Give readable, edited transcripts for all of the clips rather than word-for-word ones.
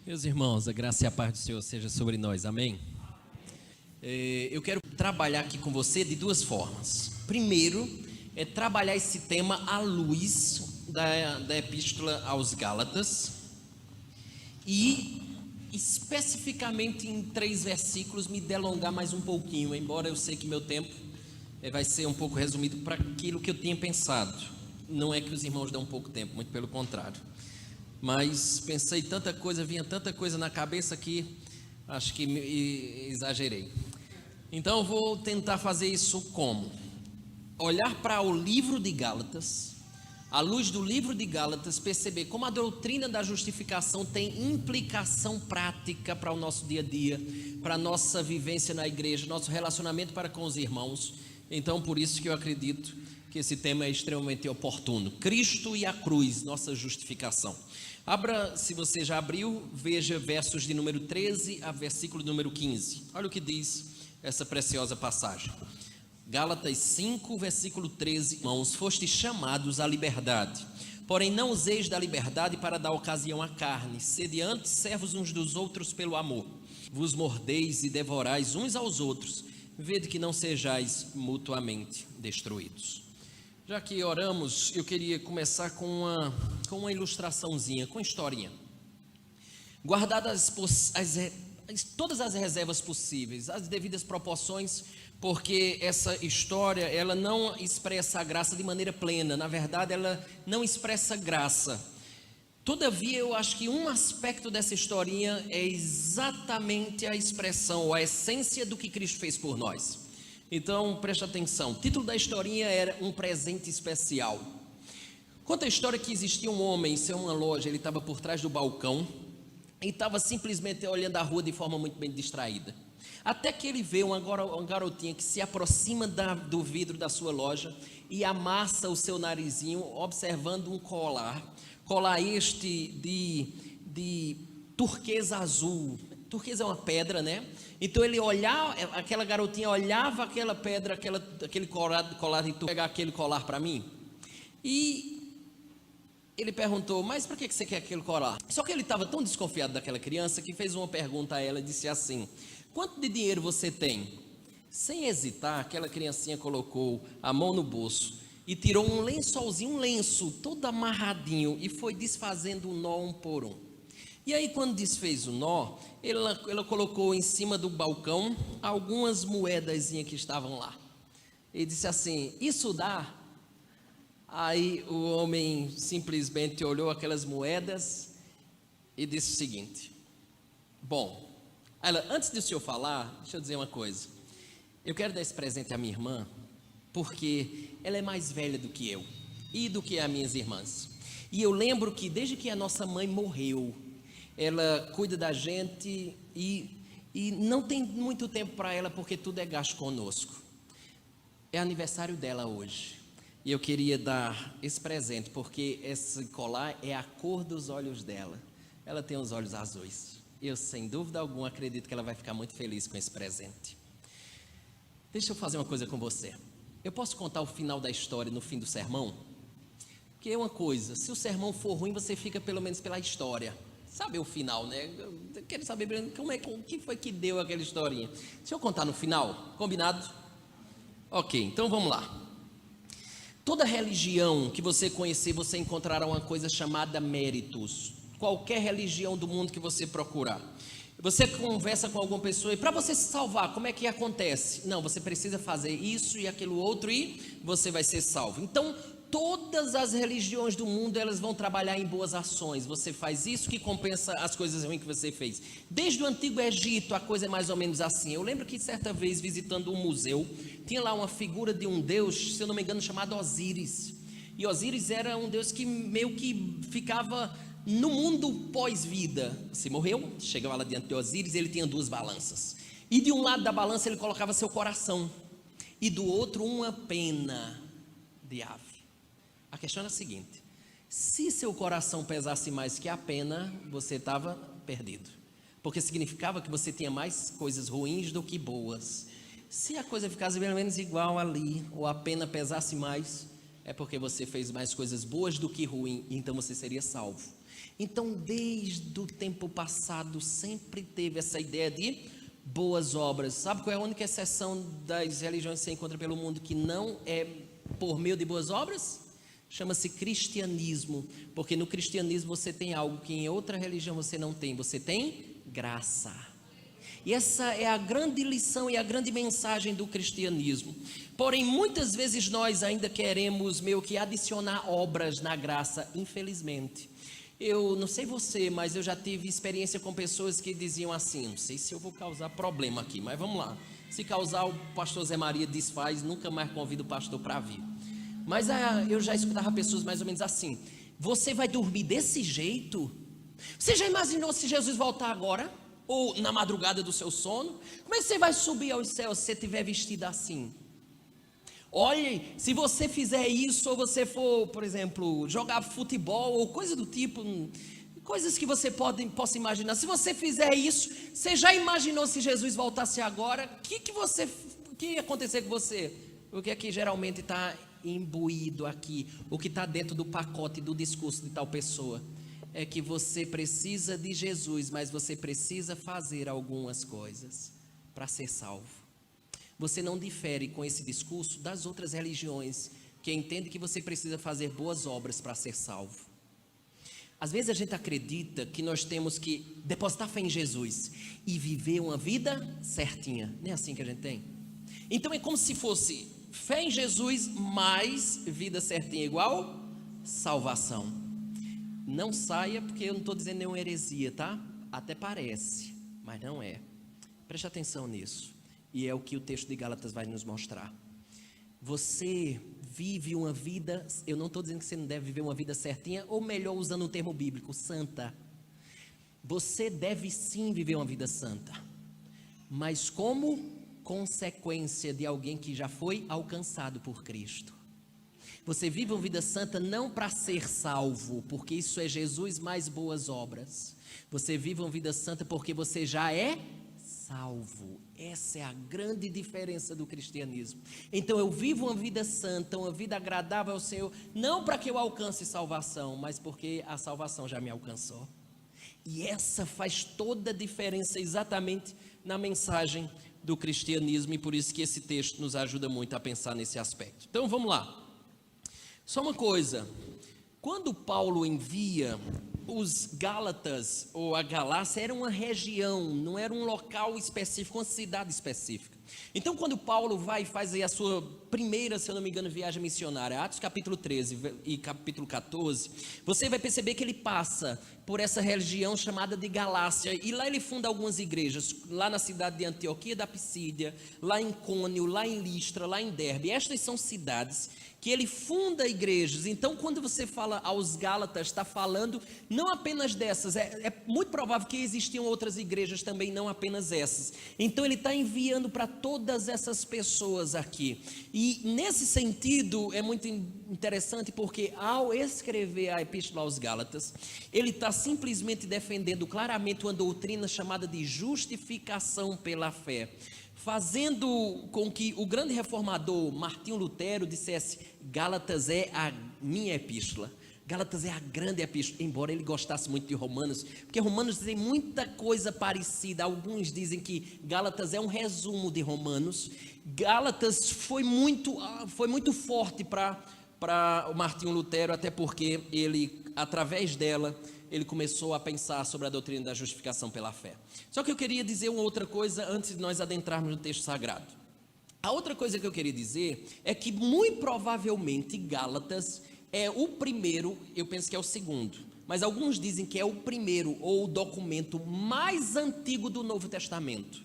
Meus irmãos, a graça e a paz do Senhor seja sobre nós, amém? Eu quero trabalhar aqui com você de duas formas. Primeiro, é trabalhar esse tema à luz da Epístola aos Gálatas e, especificamente em 3 versículos, me delongar mais um pouquinho, embora eu sei que meu tempo vai ser um pouco resumido para aquilo que eu tinha pensado. Não é que os irmãos dão pouco tempo, muito pelo contrário. Mas pensei tanta coisa, vinha tanta coisa na cabeça que acho que exagerei. Então eu vou tentar fazer isso como? Olhar para o livro de Gálatas, à luz do livro de Gálatas, perceber como a doutrina da justificação tem implicação prática para o nosso dia a dia, para a nossa vivência na igreja, nosso relacionamento para com os irmãos. Então por isso que eu acredito que esse tema é extremamente oportuno. Cristo e a cruz, nossa justificação. Abra, se você já abriu, veja versos de número 13 a versículo número 15. Olha o que diz essa preciosa passagem. Gálatas 5, versículo 13. Irmãos, fostes chamados à liberdade, porém não useis da liberdade para dar ocasião à carne. Sede antes servos uns dos outros pelo amor. Vos mordeis e devorais uns aos outros. Vede que não sejais mutuamente destruídos. Já que oramos, eu queria começar com uma ilustraçãozinha, com uma historinha. Guardadas todas as reservas possíveis, as devidas proporções, porque essa história, ela não expressa a graça de maneira plena. Na verdade, ela não expressa graça. Todavia, eu acho que um aspecto dessa historinha é exatamente a expressão, ou a essência do que Cristo fez por nós. Então, preste atenção, o título da historinha era Um Presente Especial. Conta a história que existia um homem em uma loja, ele estava por trás do balcão e estava simplesmente olhando a rua de forma muito bem distraída. Até que ele vê uma garotinha que se aproxima do vidro da sua loja e amassa o seu narizinho observando um colar este de turquesa azul. Turquesa é uma pedra, né? Então ele olhava, aquela garotinha olhava aquela pedra, aquele colar, e tu pegar aquele colar para mim? E ele perguntou, mas para que você quer aquele colar? Só que ele estava tão desconfiado daquela criança que fez uma pergunta a ela e disse assim: quanto de dinheiro você tem? Sem hesitar, aquela criancinha colocou a mão no bolso e tirou um lençolzinho, um lenço todo amarradinho, e foi desfazendo o nó um por um. E aí, quando desfez o nó, ela colocou em cima do balcão algumas moedazinhas que estavam lá. E disse assim: isso dá? Aí o homem simplesmente olhou aquelas moedas e disse o seguinte: bom, antes de o senhor falar, deixa eu dizer uma coisa. Eu quero dar esse presente à minha irmã, porque ela é mais velha do que eu e do que as minhas irmãs. E eu lembro que desde que a nossa mãe morreu, ela cuida da gente e não tem muito tempo para ela, porque tudo é gasto conosco. É aniversário dela hoje e eu queria dar esse presente, porque esse colar é a cor dos olhos dela. Ela tem os olhos azuis. Eu, sem dúvida alguma, acredito que ela vai ficar muito feliz com esse presente. Deixa eu fazer uma coisa com você. Eu posso contar o final da história no fim do sermão? Porque é uma coisa, se o sermão for ruim, você fica pelo menos pela história. Sabe o final, né? Eu quero saber o que foi que deu aquela historinha. Deixa eu contar no final, combinado? Ok, então vamos lá. Toda religião que você conhecer, você encontrará uma coisa chamada méritos. Qualquer religião do mundo que você procurar. Você conversa com alguma pessoa e para você se salvar, como é que acontece? Não, você precisa fazer isso e aquilo outro e você vai ser salvo. Então, todas as religiões do mundo, elas vão trabalhar em boas ações. Você faz isso que compensa as coisas ruins que você fez. Desde o Antigo Egito, a coisa é mais ou menos assim. Eu lembro que certa vez, visitando um museu, tinha lá uma figura de um deus, se eu não me engano, chamado Osíris. E Osíris era um deus que meio que ficava no mundo pós-vida. Você morreu, chegava lá diante de Osíris, ele tinha 2 balanças. E de um lado da balança ele colocava seu coração, e do outro uma pena de ave. A questão é a seguinte: se seu coração pesasse mais que a pena, você estava perdido, porque significava que você tinha mais coisas ruins do que boas. Se a coisa ficasse pelo menos igual ali, ou a pena pesasse mais, é porque você fez mais coisas boas do que ruins, então você seria salvo. Então, desde o tempo passado, sempre teve essa ideia de boas obras. Sabe qual é a única exceção das religiões que você encontra pelo mundo que não é por meio de boas obras? Chama-se cristianismo, porque no cristianismo você tem algo que em outra religião você não tem, você tem graça. E essa é a grande lição e a grande mensagem do cristianismo. Porém, muitas vezes nós ainda queremos meio que adicionar obras na graça, infelizmente. Eu não sei você, mas eu já tive experiência com pessoas que diziam assim, não sei se eu vou causar problema aqui, mas vamos lá. Se causar, o pastor Zé Maria desfaz, nunca mais convido o pastor para vir. Mas eu já escutava pessoas mais ou menos assim, você vai dormir desse jeito? Você já imaginou se Jesus voltar agora? Ou na madrugada do seu sono? Como é que você vai subir aos céus se você estiver vestido assim? Olhe, se você fizer isso, ou você for, por exemplo, jogar futebol, ou coisa do tipo, coisas que você possa imaginar, se você fizer isso, você já imaginou se Jesus voltasse agora? O que ia acontecer com você? O que é que geralmente está imbuído aqui, o que está dentro do pacote do discurso de tal pessoa? É que você precisa de Jesus, mas você precisa fazer algumas coisas para ser salvo. Você não difere com esse discurso das outras religiões que entendem que você precisa fazer boas obras para ser salvo. Às vezes a gente acredita que nós temos que depositar fé em Jesus e viver uma vida certinha. Não é assim que a gente tem? Então é como se fosse fé em Jesus mais vida certinha igual salvação. Não saia, porque eu não estou dizendo nenhuma heresia, tá? Até parece, mas não é. Preste atenção nisso. E é o que o texto de Gálatas vai nos mostrar. Você vive uma vida, eu não estou dizendo que você não deve viver uma vida certinha, ou melhor, usando o termo bíblico, santa. Você deve sim viver uma vida santa, mas como consequência de alguém que já foi alcançado por Cristo. Você vive uma vida santa não para ser salvo, porque isso é Jesus mais boas obras. Você vive uma vida santa porque você já é salvo. Essa é a grande diferença do cristianismo. Então eu vivo uma vida santa, uma vida agradável ao Senhor, não para que eu alcance salvação, mas porque a salvação já me alcançou. E essa faz toda a diferença exatamente na mensagem do cristianismo, e por isso que esse texto nos ajuda muito a pensar nesse aspecto. Então vamos lá. Só uma coisa, quando Paulo envia os Gálatas, ou a Galácia, era uma região, não era um local específico, uma cidade específica. Então quando Paulo vai e faz aí a sua primeira, se eu não me engano, viagem missionária, Atos capítulo 13 e capítulo 14, você vai perceber que ele passa por essa região chamada de Galácia, e lá ele funda algumas igrejas, lá na cidade de Antioquia da Pisídia, lá em Cônio, lá em Listra, lá em Derbe. Estas são cidades que ele funda igrejas. Então quando você fala aos Gálatas, está falando não apenas dessas, é muito provável que existiam outras igrejas também, não apenas essas. Então ele está enviando para todas essas pessoas aqui, e nesse sentido é muito interessante, porque ao escrever a epístola aos Gálatas, ele está simplesmente defendendo claramente uma doutrina chamada de justificação pela fé, fazendo com que o grande reformador Martinho Lutero dissesse: Gálatas é a minha epístola, Gálatas é a grande epístola, embora ele gostasse muito de Romanos, porque Romanos tem muita coisa parecida. Alguns dizem que Gálatas é um resumo de Romanos. Gálatas foi muito forte para o Martinho Lutero, até porque ele, através dela, ele começou a pensar sobre a doutrina da justificação pela fé. Só que eu queria dizer uma outra coisa antes de nós adentrarmos no texto sagrado. A outra coisa que eu queria dizer é que muito provavelmente Gálatas é o primeiro, eu penso que é o segundo, mas alguns dizem que é o primeiro ou o documento mais antigo do Novo Testamento.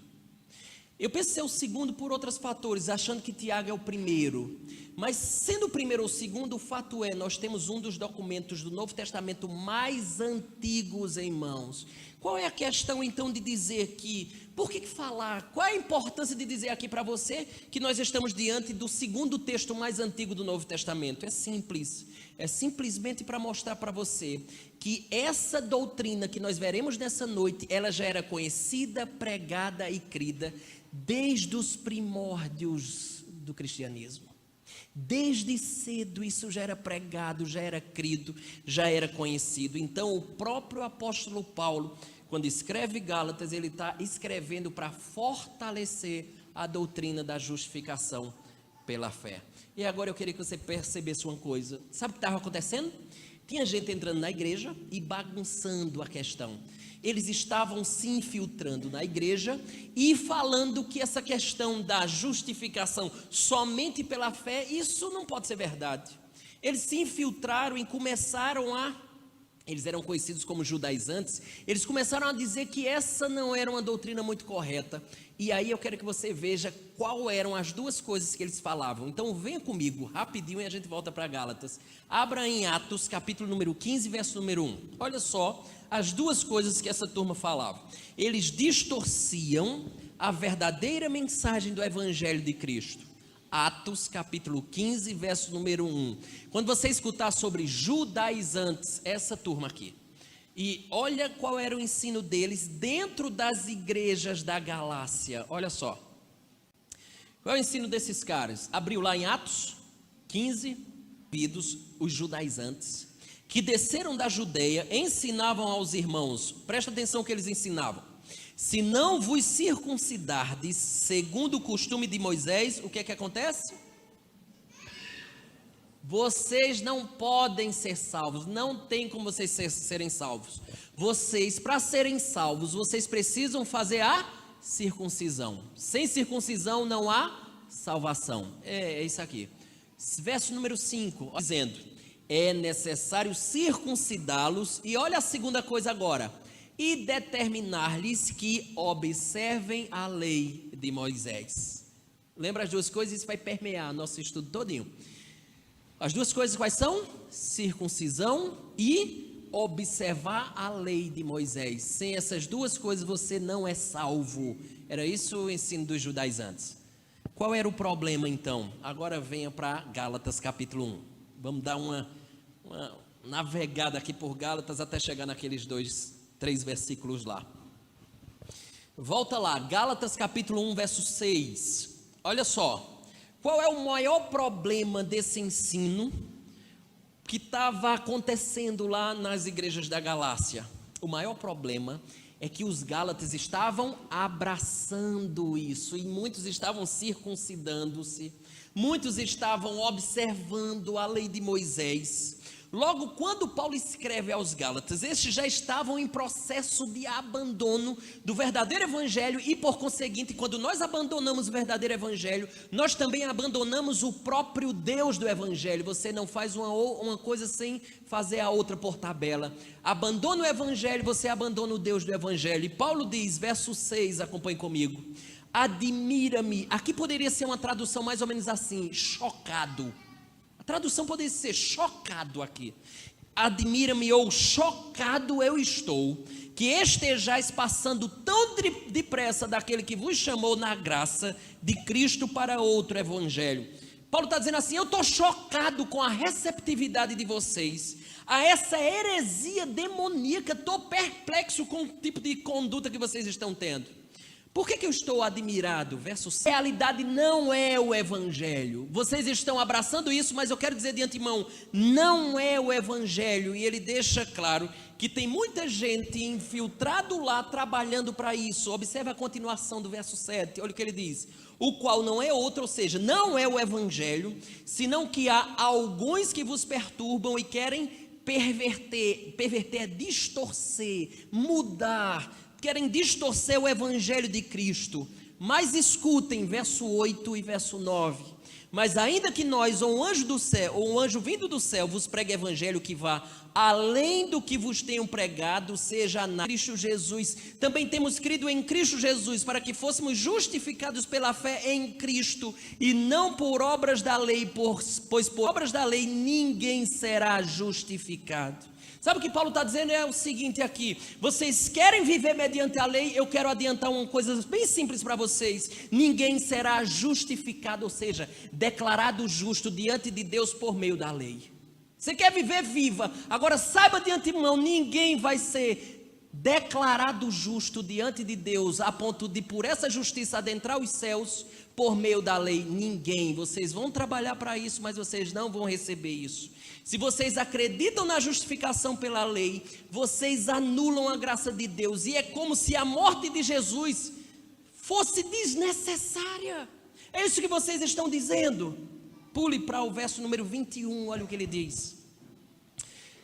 Eu penso ser o segundo por outros fatores, achando que Tiago é o primeiro. Mas sendo o primeiro ou o segundo, o fato é, nós temos um dos documentos do Novo Testamento mais antigos em mãos. Qual é a questão então de dizer que, por que falar? Qual é a importância de dizer aqui para você que nós estamos diante do segundo texto mais antigo do Novo Testamento? É simples, é simplesmente para mostrar para você que essa doutrina que nós veremos nessa noite, ela já era conhecida, pregada e crida desde os primórdios do cristianismo. Desde cedo isso já era pregado, já era crido, já era conhecido. Então o próprio apóstolo Paulo, quando escreve Gálatas, ele está escrevendo para fortalecer a doutrina da justificação pela fé. E agora eu queria que você percebesse uma coisa. Sabe o que estava acontecendo? Tinha gente entrando na igreja e bagunçando a questão. Eles estavam se infiltrando na igreja e falando que essa questão da justificação somente pela fé, isso não pode ser verdade. Eles se infiltraram e começaram eles eram conhecidos como judaizantes, eles começaram a dizer que essa não era uma doutrina muito correta. E aí eu quero que você veja qual eram as duas coisas que eles falavam. Então venha comigo, rapidinho, e a gente volta para Gálatas. Abra em Atos, capítulo número 15, verso número 1. Olha só as duas coisas que essa turma falava. Eles distorciam a verdadeira mensagem do Evangelho de Cristo. Atos capítulo 15, verso número 1. Quando você escutar sobre judaizantes, essa turma aqui, e olha qual era o ensino deles dentro das igrejas da Galácia. Olha só, qual é o ensino desses caras? Abriu lá em Atos 15, os judaizantes, que desceram da Judeia, ensinavam aos irmãos, presta atenção que eles ensinavam: se não vos circuncidardes segundo o costume de Moisés, o que é que acontece? Vocês não podem ser salvos, não tem como vocês serem salvos. Vocês, para serem salvos, vocês precisam fazer a circuncisão. Sem circuncisão não há salvação. É isso aqui. Verso número 5, dizendo: é necessário circuncidá-los. E olha a segunda coisa agora: e determinar-lhes que observem a lei de Moisés. Lembra as duas coisas? Isso vai permear nosso estudo todinho. As duas coisas quais são? Circuncisão e observar a lei de Moisés. Sem essas duas coisas você não é salvo. Era isso o ensino dos judaizantes. Qual era o problema então? Agora venha para Gálatas capítulo 1. Vamos dar uma navegada aqui por Gálatas até chegar naqueles 3 versículos lá. Volta lá, Gálatas capítulo 1, verso 6. Olha só, qual é o maior problema desse ensino que estava acontecendo lá nas igrejas da Galácia? O maior problema é que os gálatas estavam abraçando isso, e muitos estavam circuncidando-se, muitos estavam observando a lei de Moisés. Logo, quando Paulo escreve aos Gálatas, estes já estavam em processo de abandono do verdadeiro evangelho, e por conseguinte, quando nós abandonamos o verdadeiro evangelho, nós também abandonamos o próprio Deus do evangelho. Você não faz uma coisa sem fazer a outra por tabela. Abandona o evangelho, você abandona o Deus do evangelho. E Paulo diz, verso 6, acompanhe comigo: admira-me. Aqui poderia ser uma tradução mais ou menos assim: chocado. Tradução poderia ser chocado aqui. Admira-me, ou chocado eu estou, que estejais passando tão depressa daquele que vos chamou na graça de Cristo para outro evangelho. Paulo está dizendo assim: eu estou chocado com a receptividade de vocês a essa heresia demoníaca, estou perplexo com o tipo de conduta que vocês estão tendo. Por que eu estou admirado? Verso 6. A realidade não é o evangelho. Vocês estão abraçando isso, mas eu quero dizer de antemão, não é o evangelho. E ele deixa claro que tem muita gente infiltrado lá, trabalhando para isso. Observe a continuação do verso 7, olha o que ele diz: o qual não é outro, ou seja, não é o evangelho, senão que há alguns que vos perturbam e querem perverter, distorcer, mudar, querem distorcer o evangelho de Cristo. Mas escutem, verso 8 e verso 9: mas ainda que nós, ou um anjo do céu, ou um anjo vindo do céu, vos pregue evangelho que vá além do que vos tenham pregado, seja na Cristo Jesus, também temos crido em Cristo Jesus, para que fôssemos justificados pela fé em Cristo, e não por obras da lei, pois por obras da lei ninguém será justificado. Sabe o que Paulo está dizendo? É o seguinte aqui: vocês querem viver mediante a lei? Eu quero adiantar uma coisa bem simples para vocês: ninguém será justificado, ou seja, declarado justo diante de Deus por meio da lei. Você quer viver? Viva. Agora saiba de antemão, ninguém vai ser declarado justo diante de Deus, a ponto de por essa justiça adentrar os céus, por meio da lei? Ninguém. Vocês vão trabalhar para isso, mas vocês não vão receber isso. Se vocês acreditam na justificação pela lei, vocês anulam a graça de Deus, e é como se a morte de Jesus fosse desnecessária. É isso que vocês estão dizendo. Pule para o verso número 21, olha o que ele diz.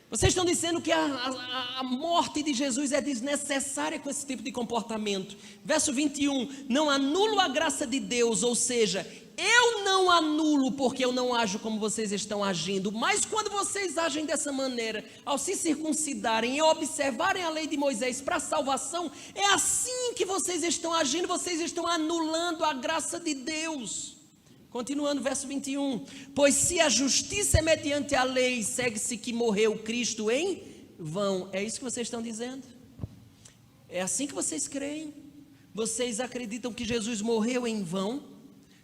Vocês estão dizendo que a morte de Jesus é desnecessária com esse tipo de comportamento. Verso 21, não anulo a graça de Deus, ou seja, eu não anulo porque eu não ajo como vocês estão agindo, mas quando vocês agem dessa maneira, ao se circuncidarem e observarem a lei de Moisés para salvação, é assim que vocês estão agindo, vocês estão anulando a graça de Deus. Continuando, verso 21, pois se a justiça é mediante a lei, segue-se que morreu Cristo em vão. É isso que vocês estão dizendo? É assim que vocês creem? Vocês acreditam que Jesus morreu em vão?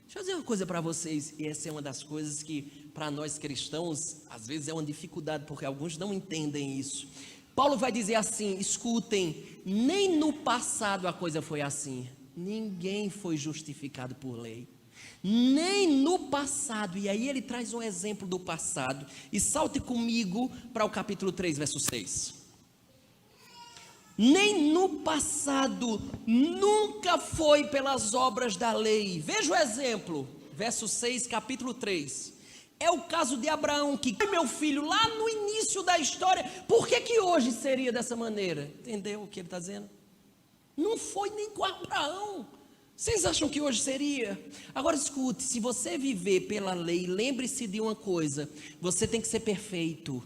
Deixa eu dizer uma coisa para vocês, e essa é uma das coisas que para nós cristãos, às vezes é uma dificuldade, porque alguns não entendem isso. Paulo vai dizer assim, escutem, nem no passado a coisa foi assim, ninguém foi justificado por lei. Nem no passado, e aí ele traz um exemplo do passado, e salte comigo para o capítulo 3, verso 6. Nem no passado, nunca foi pelas obras da lei. Veja o exemplo, verso 6, capítulo 3. É o caso de Abraão, que meu filho, lá no início da história. Por que hoje seria dessa maneira? Entendeu o que ele está dizendo? Não foi nem com Abraão. Vocês acham que hoje seria? Agora escute, se você viver pela lei, lembre-se de uma coisa, você tem que ser perfeito.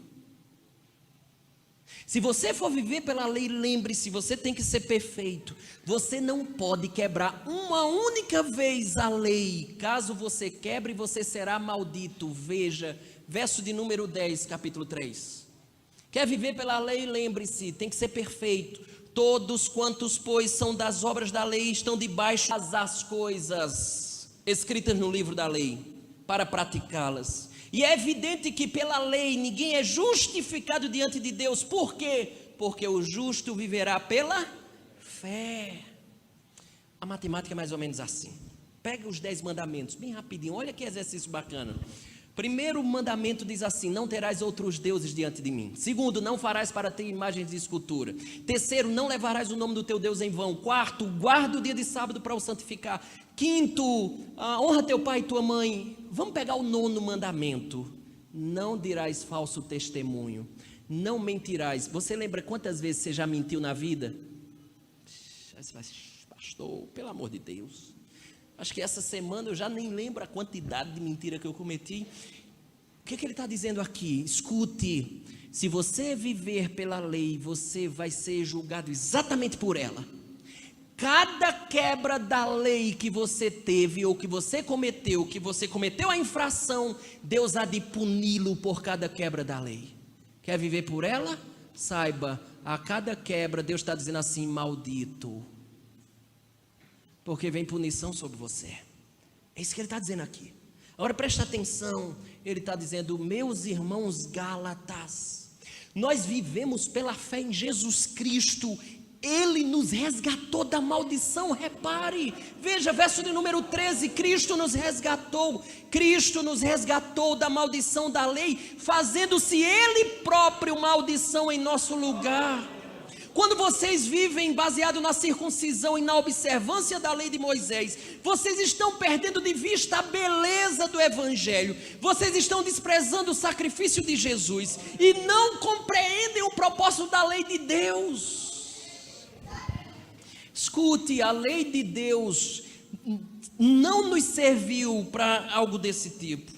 Se você for viver pela lei, lembre-se, você tem que ser perfeito. Você não pode quebrar uma única vez a lei. Caso você quebre, você será maldito. Veja, verso de número 10, capítulo 3. Quer viver pela lei? Lembre-se, tem que ser perfeito. Todos quantos, pois, são das obras da lei, estão debaixo das coisas escritas no livro da lei, para praticá-las. E é evidente que pela lei ninguém é justificado diante de Deus. Por quê? Porque o justo viverá pela fé. A matemática é mais ou menos assim. Pega os 10 mandamentos, bem rapidinho, olha que exercício bacana. Primeiro mandamento diz assim, não terás outros deuses diante de mim. Segundo, não farás para ter imagens de escultura. Terceiro, não levarás o nome do teu Deus em vão. Quarto, guarda o dia de sábado para o santificar. Quinto, honra teu pai e tua mãe. Vamos pegar o 9º mandamento. Não dirás falso testemunho. Não mentirás. Você lembra quantas vezes você já mentiu na vida? Pastor, pelo amor de Deus. Acho que essa semana eu já nem lembro a quantidade de mentira que eu cometi. O que ele está dizendo aqui? Escute, se você viver pela lei, você vai ser julgado exatamente por ela. Cada quebra da lei que você teve, ou que você cometeu a infração, Deus há de puni-lo por cada quebra da lei. Quer viver por ela? Saiba, a cada quebra Deus está dizendo assim, maldito. Porque vem punição sobre você. É isso que ele está dizendo aqui. Agora presta atenção, ele está dizendo, meus irmãos Gálatas, nós vivemos pela fé em Jesus Cristo, Ele nos resgatou da maldição. Repare, veja, verso de número 13, Cristo nos resgatou da maldição da lei, fazendo-se Ele próprio maldição em nosso lugar. Quando vocês vivem baseado na circuncisão e na observância da lei de Moisés, vocês estão perdendo de vista a beleza do Evangelho, vocês estão desprezando o sacrifício de Jesus e não compreendem o propósito da lei de Deus. Escute, a lei de Deus não nos serviu para algo desse tipo.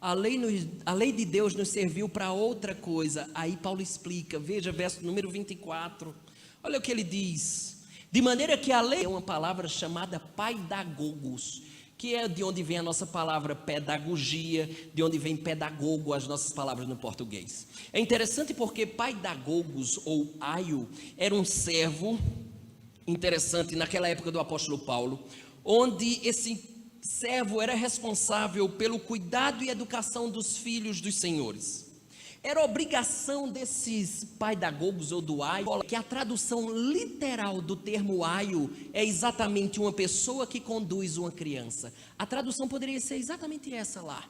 A lei de Deus nos serviu para outra coisa. Aí Paulo explica, veja verso número 24, olha o que ele diz, de maneira que a lei é uma palavra chamada paidagogos, que é de onde vem a nossa palavra pedagogia, de onde vem pedagogo, as nossas palavras no português. É interessante porque paidagogos ou aio era um servo, interessante, naquela época do apóstolo Paulo, onde esse servo era responsável pelo cuidado e educação dos filhos dos senhores. Era obrigação desses pedagogos ou do aio, que a tradução literal do termo aio é exatamente uma pessoa que conduz uma criança. A tradução poderia ser exatamente essa lá.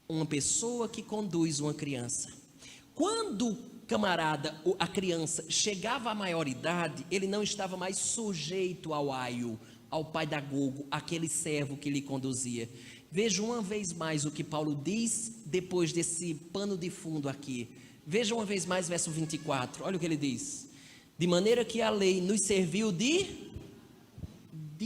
Uma pessoa que conduz uma criança. Quando o camarada, a criança, chegava à maioridade, ele não estava mais sujeito ao aio, ao pedagogo, aquele servo que lhe conduzia. Veja uma vez mais o que Paulo diz depois desse pano de fundo aqui. Veja uma vez mais verso 24, olha o que ele diz. De maneira que a lei nos serviu de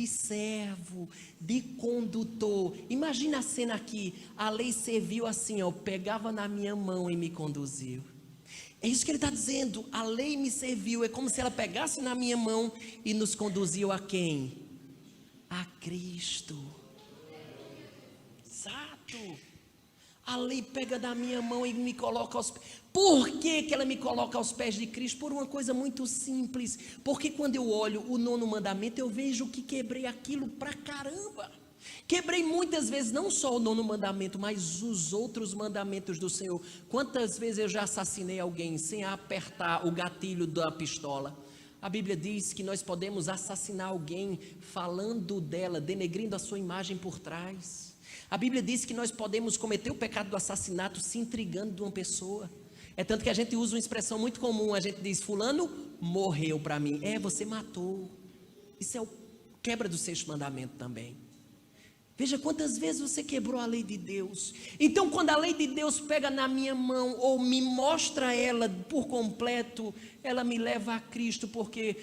servo, de condutor. Imagina a cena aqui, a lei serviu assim, ó, pegava na minha mão e me conduziu. É isso que ele está dizendo, a lei me serviu, é como se ela pegasse na minha mão e nos conduziu a quem? A Cristo. Exato. A lei pega da minha mão e me coloca aos pés. Por que ela me coloca aos pés de Cristo? Por uma coisa muito simples. Porque quando eu olho o 9º mandamento, eu vejo que quebrei aquilo pra caramba. Quebrei muitas vezes, não só o 9º mandamento, mas os outros mandamentos do Senhor. Quantas vezes eu já assassinei alguém sem apertar o gatilho da pistola? A Bíblia diz que nós podemos assassinar alguém falando dela, denegrindo a sua imagem por trás. A Bíblia diz que nós podemos cometer o pecado do assassinato se intrigando de uma pessoa. É tanto que a gente usa uma expressão muito comum, a gente diz, fulano morreu para mim. Você matou. Isso é o quebra do 6º mandamento também. Veja quantas vezes você quebrou a lei de Deus. Então quando a lei de Deus pega na minha mão, ou me mostra ela por completo, ela me leva a Cristo, porque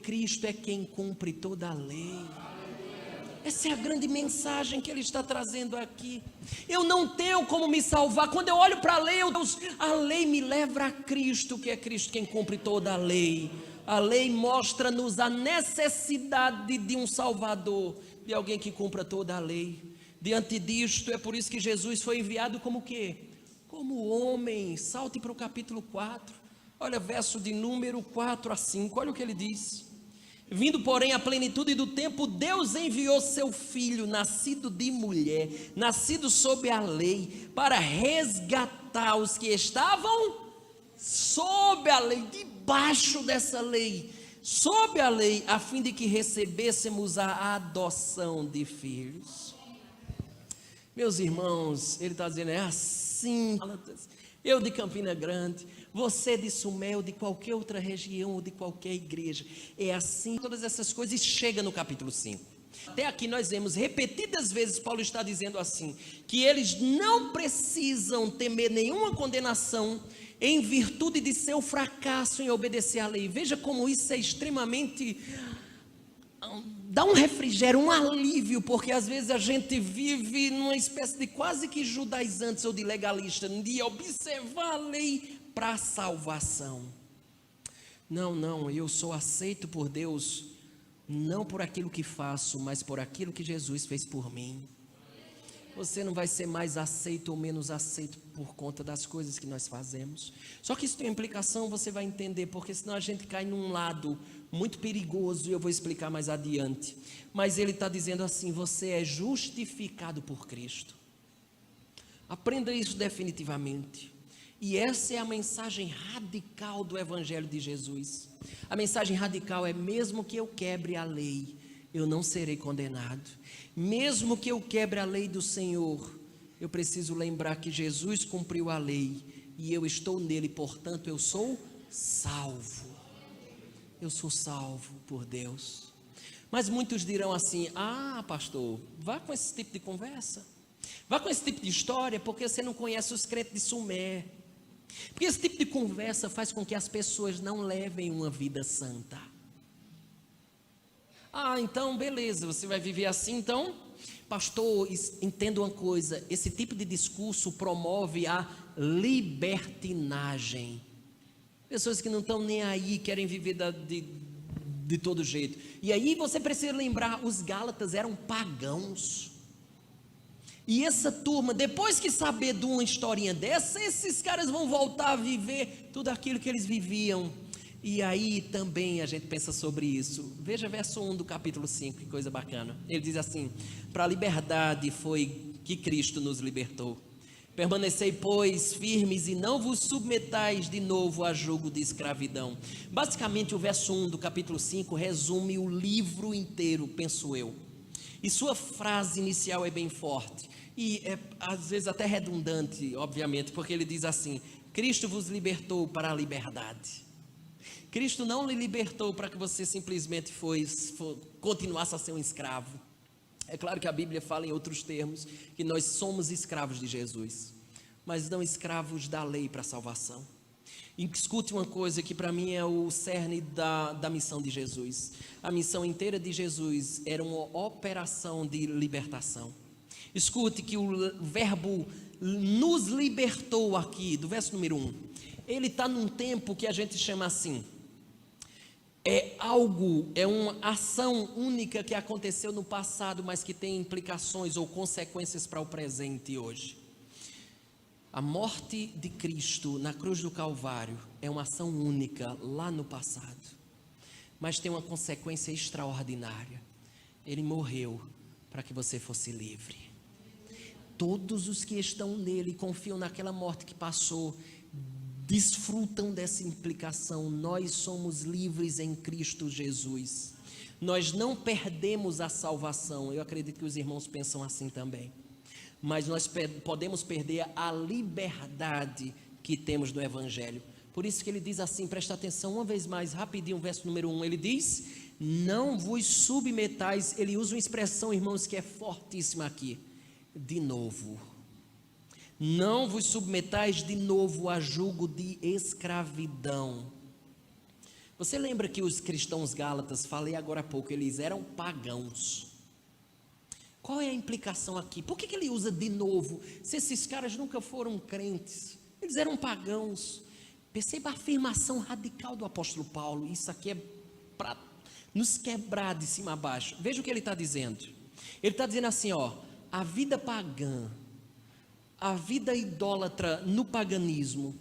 Cristo é quem cumpre toda a lei. Essa é a grande mensagem que ele está trazendo aqui. Eu não tenho como me salvar. Quando eu olho para a lei me leva a Cristo, que é Cristo quem cumpre toda a lei. A lei mostra-nos a necessidade de um Salvador, de alguém que cumpra toda a lei. Diante disto, é por isso que Jesus foi enviado como o quê? Como homem. Salte para o capítulo 4. Olha, verso de número 4 a 5. Olha o que ele diz. Vindo, porém, à plenitude do tempo, Deus enviou seu Filho, nascido de mulher, nascido sob a lei, para resgatar os que estavam sob a lei, debaixo dessa lei, sob a lei, a fim de que recebêssemos a adoção de filhos. Meus irmãos, ele está dizendo, é assim, eu de Campina Grande, você de Sumé ou de qualquer outra região ou de qualquer igreja, é assim, todas essas coisas, chega no capítulo 5. Até aqui nós vemos repetidas vezes Paulo está dizendo assim, que eles não precisam temer nenhuma condenação em virtude de seu fracasso em obedecer à lei. Veja como isso é extremamente, dá um refrigério, um alívio, porque às vezes a gente vive numa espécie de quase que judaizantes ou de legalista, de observar a lei para a salvação. Não, eu sou aceito por Deus, não por aquilo que faço, mas por aquilo que Jesus fez por mim. Você não vai ser mais aceito ou menos aceito por conta das coisas que nós fazemos. Só que isso tem implicação, você vai entender, porque senão a gente cai num lado muito perigoso, e eu vou explicar mais adiante. Mas ele está dizendo assim, você é justificado por Cristo. Aprenda isso definitivamente. E essa é a mensagem radical do Evangelho de Jesus. A mensagem radical é, mesmo que eu quebre a lei, eu não serei condenado. Mesmo que eu quebre a lei do Senhor, eu preciso lembrar que Jesus cumpriu a lei e eu estou nele, portanto eu sou salvo. Eu sou salvo por Deus. Mas muitos dirão assim, pastor, vá com esse tipo de conversa, vá com esse tipo de história, porque você não conhece os crentes de Sumé. Porque esse tipo de conversa faz com que as pessoas não levem uma vida santa. Então beleza, você vai viver assim então? Pastor, entenda uma coisa, esse tipo de discurso promove a libertinagem. Pessoas que não estão nem aí, querem viver de todo jeito. E aí você precisa lembrar, os Gálatas eram pagãos. E essa turma, depois que saber de uma historinha dessa, esses caras vão voltar a viver tudo aquilo que eles viviam. E aí também a gente pensa sobre isso. Veja verso 1 do capítulo 5, que coisa bacana. Ele diz assim, para a liberdade foi que Cristo nos libertou. Permanecei, pois, firmes e não vos submetais de novo a jugo de escravidão. Basicamente, o verso 1 do capítulo 5 resume o livro inteiro, penso eu. E sua frase inicial é bem forte. E é, às vezes, até redundante, obviamente, porque ele diz assim: Cristo vos libertou para a liberdade. Cristo não lhe libertou para que você simplesmente continuasse a ser um escravo. É claro que a Bíblia fala em outros termos que nós somos escravos de Jesus, mas não escravos da lei para a salvação. E escute uma coisa que para mim é o cerne da missão de Jesus. A missão inteira de Jesus era uma operação de libertação. Escute que o verbo nos libertou aqui, do verso número 1, ele está num tempo que a gente chama assim, é uma ação única que aconteceu no passado, mas que tem implicações ou consequências para o presente e hoje. A morte de Cristo na cruz do Calvário é uma ação única lá no passado, mas tem uma consequência extraordinária. Ele morreu para que você fosse livre. Todos os que estão nele, confiam naquela morte que passou, desfrutam dessa implicação. Nós somos livres em Cristo Jesus. Nós não perdemos a salvação. Eu acredito que os irmãos pensam assim também. Mas nós podemos perder a liberdade que temos no Evangelho. Por isso que ele diz assim, presta atenção uma vez mais, rapidinho, verso número 1. Ele diz: não vos submetais. Ele usa uma expressão, irmãos, que é fortíssima aqui. De novo. Não vos submetais de novo a jugo de escravidão. Você lembra que os cristãos gálatas, falei agora há pouco, eles eram pagãos. Qual é a implicação aqui? Por que ele usa de novo? Se esses caras nunca foram crentes, eles eram pagãos. Perceba a afirmação radical do apóstolo Paulo. Isso aqui é para nos quebrar de cima a baixo. Veja o que ele está dizendo. Ele está dizendo assim, a vida pagã, a vida idólatra no paganismo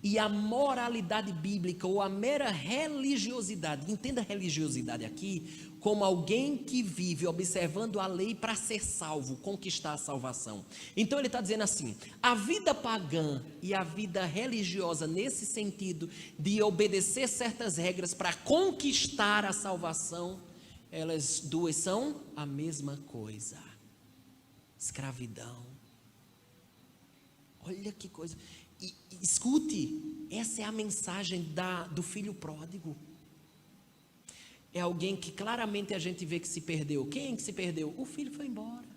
e a moralidade bíblica ou a mera religiosidade, entenda religiosidade aqui como alguém que vive observando a lei para ser salvo, conquistar a salvação. Então ele está dizendo assim, a vida pagã e a vida religiosa nesse sentido de obedecer certas regras para conquistar a salvação, elas duas são a mesma coisa, escravidão. Olha que coisa, e escute, essa é a mensagem do filho pródigo. É alguém que claramente a gente vê que se perdeu. Quem que se perdeu? O filho foi embora.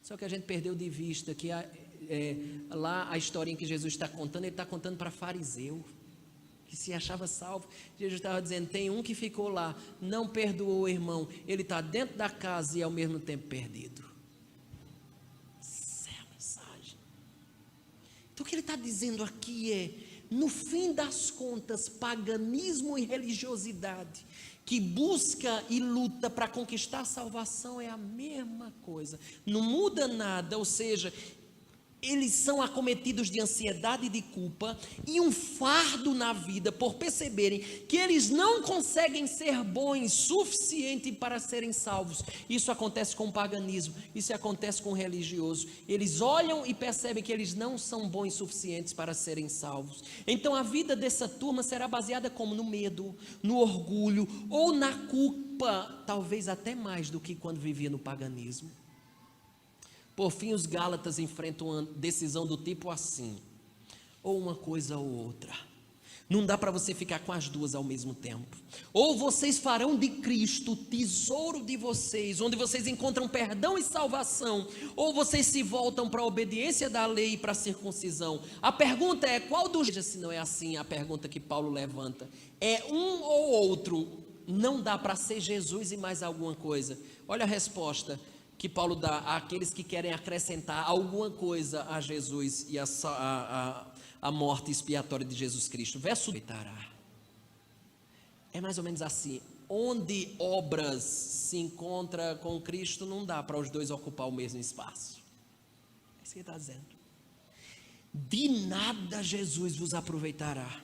Só que a gente perdeu de vista que lá a historinha que Jesus está contando, ele está contando para fariseu, que se achava salvo. Jesus estava dizendo, tem um que ficou lá, não perdoou o irmão, ele está dentro da casa e ao mesmo tempo perdido. Então o que ele está dizendo aqui é, no fim das contas, paganismo e religiosidade, que busca e luta para conquistar a salvação, é a mesma coisa, não muda nada, ou seja, eles são acometidos de ansiedade e de culpa e um fardo na vida por perceberem que eles não conseguem ser bons suficiente para serem salvos. Isso acontece com o paganismo, isso acontece com o religioso. Eles olham e percebem que eles não são bons suficientes para serem salvos. Então a vida dessa turma será baseada como no medo, no orgulho ou na culpa, talvez até mais do que quando vivia no paganismo. Por fim, os gálatas enfrentam uma decisão do tipo assim, ou uma coisa ou outra. Não dá para você ficar com as duas ao mesmo tempo. Ou vocês farão de Cristo o tesouro de vocês, onde vocês encontram perdão e salvação, ou vocês se voltam para a obediência da lei e para a circuncisão. A pergunta é, qual dos dois, se não é assim a pergunta que Paulo levanta? É um ou outro? Não dá para ser Jesus e mais alguma coisa. Olha a resposta que Paulo dá àqueles que querem acrescentar alguma coisa a Jesus e a morte expiatória de Jesus Cristo. Verso 8. É mais ou menos assim, onde obras se encontra com Cristo, não dá para os dois ocupar o mesmo espaço. É isso que ele está dizendo. De nada Jesus vos aproveitará.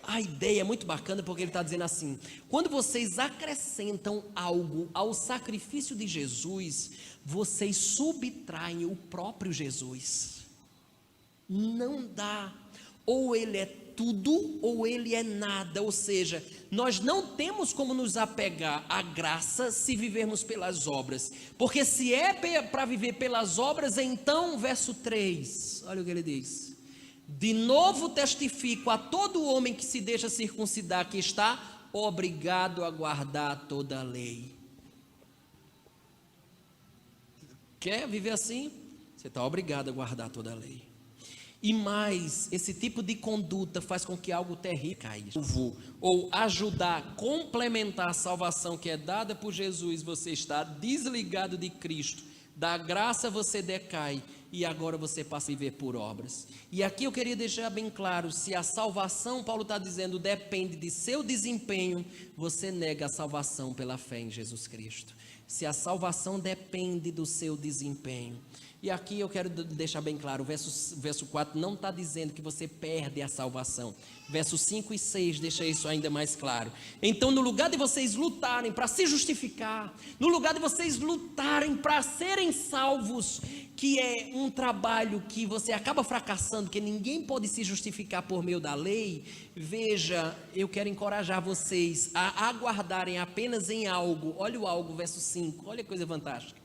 a ideia é muito bacana porque ele está dizendo assim: quando vocês acrescentam algo ao sacrifício de Jesus, vocês subtraem o próprio Jesus. Não dá, ou ele é tudo ou ele é nada, ou seja, nós não temos como nos apegar à graça se vivermos pelas obras, porque se é para viver pelas obras, então, verso 3, olha o que ele diz: de novo testifico a todo homem que se deixa circuncidar que está obrigado a guardar toda a lei. Quer viver assim? Você está obrigado a guardar toda a lei. E mais, esse tipo de conduta faz com que algo terrível caia. Ou ajudar, complementar a salvação que é dada por Jesus, você está desligado de Cristo. Da graça você decai e agora você passa a viver por obras. E aqui eu queria deixar bem claro: se a salvação, Paulo está dizendo, depende de seu desempenho, você nega a salvação pela fé em Jesus Cristo. Se a salvação depende do seu desempenho. E aqui eu quero deixar bem claro: o verso 4 não está dizendo que você perde a salvação. Versos 5 e 6 deixa isso ainda mais claro. Então, no lugar de vocês lutarem para se justificar, no lugar de vocês lutarem para serem salvos, que é um trabalho que você acaba fracassando, que ninguém pode se justificar por meio da lei, veja, eu quero encorajar vocês a aguardarem apenas em algo. Olha o algo, verso 5, olha que coisa fantástica.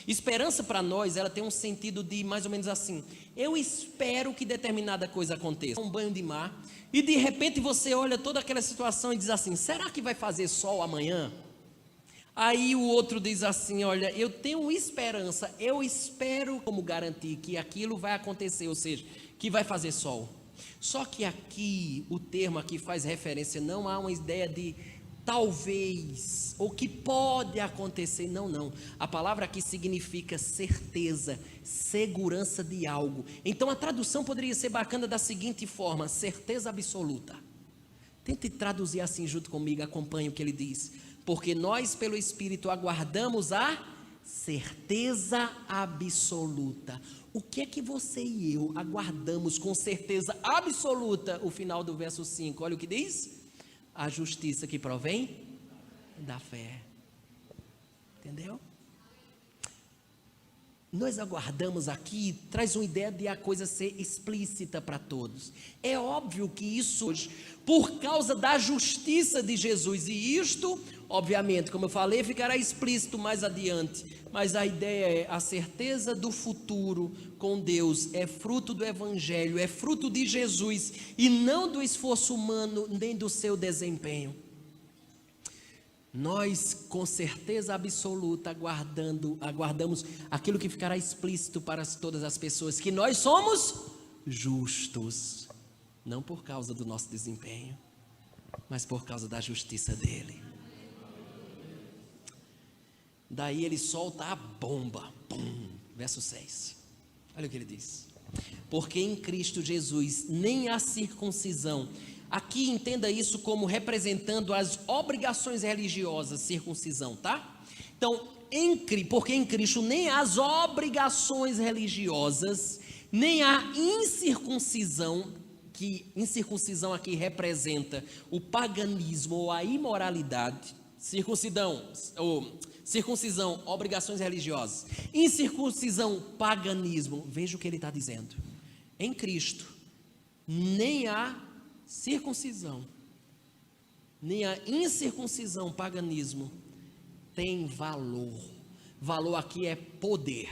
Esperança para nós, ela tem um sentido de mais ou menos assim: eu espero que determinada coisa aconteça. Um banho de mar, e de repente você olha toda aquela situação e diz assim: será que vai fazer sol amanhã? Aí o outro diz assim: olha, eu tenho esperança, eu espero como garantir que aquilo vai acontecer, ou seja, que vai fazer sol. Só que aqui, o termo aqui faz referência, não há uma ideia de talvez, ou que pode acontecer, não. A palavra aqui significa certeza, segurança de algo. Então a tradução poderia ser bacana da seguinte forma: certeza absoluta. Tente traduzir assim junto comigo, acompanhe o que ele diz: porque nós pelo Espírito aguardamos a certeza absoluta. O que é que você e eu aguardamos com certeza absoluta? O final do verso 5, olha o que diz: a justiça que provém da fé. Entendeu? Nós aguardamos aqui, traz uma ideia de a coisa ser explícita para todos. É óbvio que isso hoje, por causa da justiça de Jesus, e isto, obviamente, como eu falei, ficará explícito mais adiante, mas a ideia é a certeza do futuro com Deus, é fruto do Evangelho, é fruto de Jesus, e não do esforço humano, nem do seu desempenho. Nós, com certeza absoluta, aguardamos aquilo que ficará explícito para todas as pessoas, que nós somos justos, não por causa do nosso desempenho, mas por causa da justiça dele. Daí ele solta a bomba, pum, verso 6, olha o que ele diz: porque em Cristo Jesus nem a circuncisão, aqui entenda isso como representando as obrigações religiosas, circuncisão, tá? Então, porque em Cristo nem as obrigações religiosas, nem a incircuncisão, que incircuncisão aqui representa o paganismo ou a imoralidade, circuncisão, obrigações religiosas, incircuncisão, paganismo. Veja o que ele está dizendo: em Cristo nem a circuncisão, nem a incircuncisão, paganismo, tem valor. Valor aqui é poder,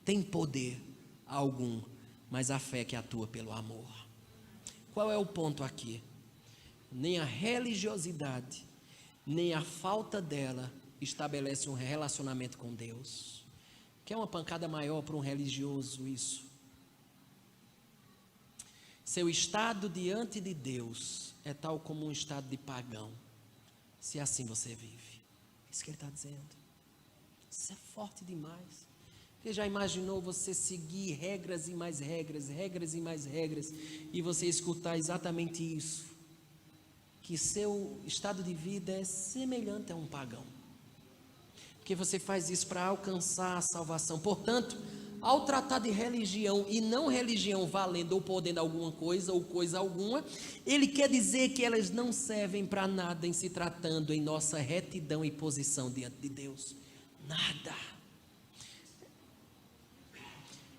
tem poder algum, mas a fé que atua pelo amor. Qual é o ponto aqui? Nem a religiosidade, nem a falta dela estabelece um relacionamento com Deus. Quer uma pancada maior para um religioso isso? Seu estado diante de Deus é tal como um estado de pagão, se assim você vive. É isso que ele está dizendo. Isso é forte demais. Você já imaginou você seguir regras e mais regras, regras e mais regras, e você escutar exatamente isso? Que seu estado de vida é semelhante a um pagão. Porque você faz isso para alcançar a salvação. Portanto, ao tratar de religião e não religião valendo ou podendo alguma coisa ou coisa alguma, ele quer dizer que elas não servem para nada em se tratando em nossa retidão e posição diante de Deus. Nada.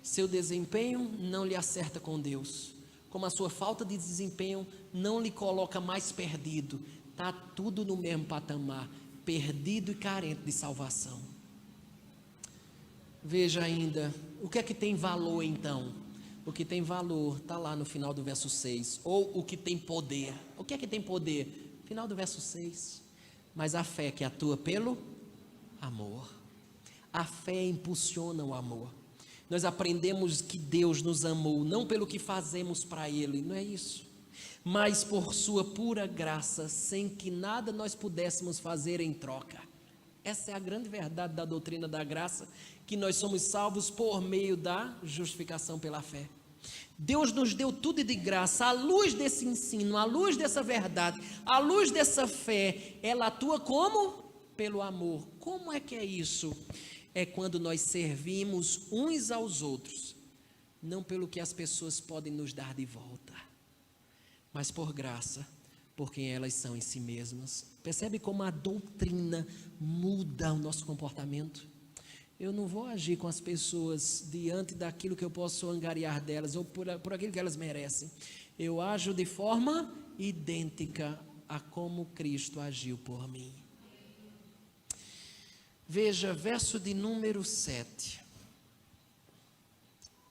Seu desempenho não lhe acerta com Deus, como a sua falta de desempenho não lhe coloca mais perdido. Está tudo no mesmo patamar, perdido e carente de salvação. Veja ainda, o que é que tem valor então? O que tem valor está lá no final do verso 6, ou o que tem poder. O que é que tem poder? Final do verso 6, mas a fé que atua pelo amor. A fé impulsiona o amor. Nós aprendemos que Deus nos amou, não pelo que fazemos para Ele, não é isso, mas por sua pura graça, sem que nada nós pudéssemos fazer em troca. Essa é a grande verdade da doutrina da graça, que nós somos salvos por meio da justificação pela fé. Deus nos deu tudo de graça. À luz desse ensino, à luz dessa verdade, à luz dessa fé, ela atua como? Pelo amor. Como é que é isso? É quando nós servimos uns aos outros, não pelo que as pessoas podem nos dar de volta, mas por graça, por quem elas são em si mesmas. Percebe como a doutrina muda o nosso comportamento? Eu não vou agir com as pessoas diante daquilo que eu posso angariar delas, ou por aquilo que elas merecem. Eu ajo de forma idêntica a como Cristo agiu por mim. Veja, verso de número 7.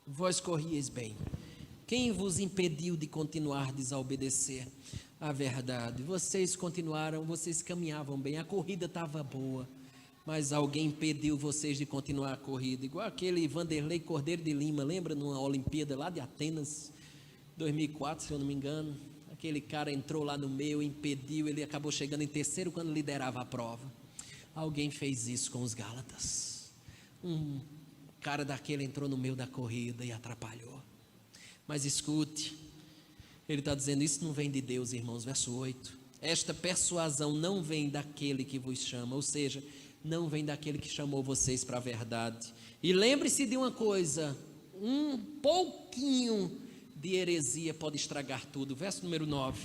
Vós corrieis bem. Quem vos impediu de continuar a desobedecer a verdade? Vocês continuaram, vocês caminhavam bem, a corrida estava boa, mas alguém impediu vocês de continuar a corrida, igual aquele Vanderlei Cordeiro de Lima, lembra numa Olimpíada lá de Atenas, 2004, se eu não me engano, aquele cara entrou lá no meio, impediu, ele acabou chegando em terceiro quando liderava a prova. Alguém fez isso com os Gálatas, um cara daquele entrou no meio da corrida e atrapalhou. Mas escute, ele está dizendo, isso não vem de Deus, irmãos, verso 8, esta persuasão não vem daquele que vos chama, ou seja, não vem daquele que chamou vocês para a verdade. E lembre-se de uma coisa, um pouquinho de heresia pode estragar tudo. Verso número 9,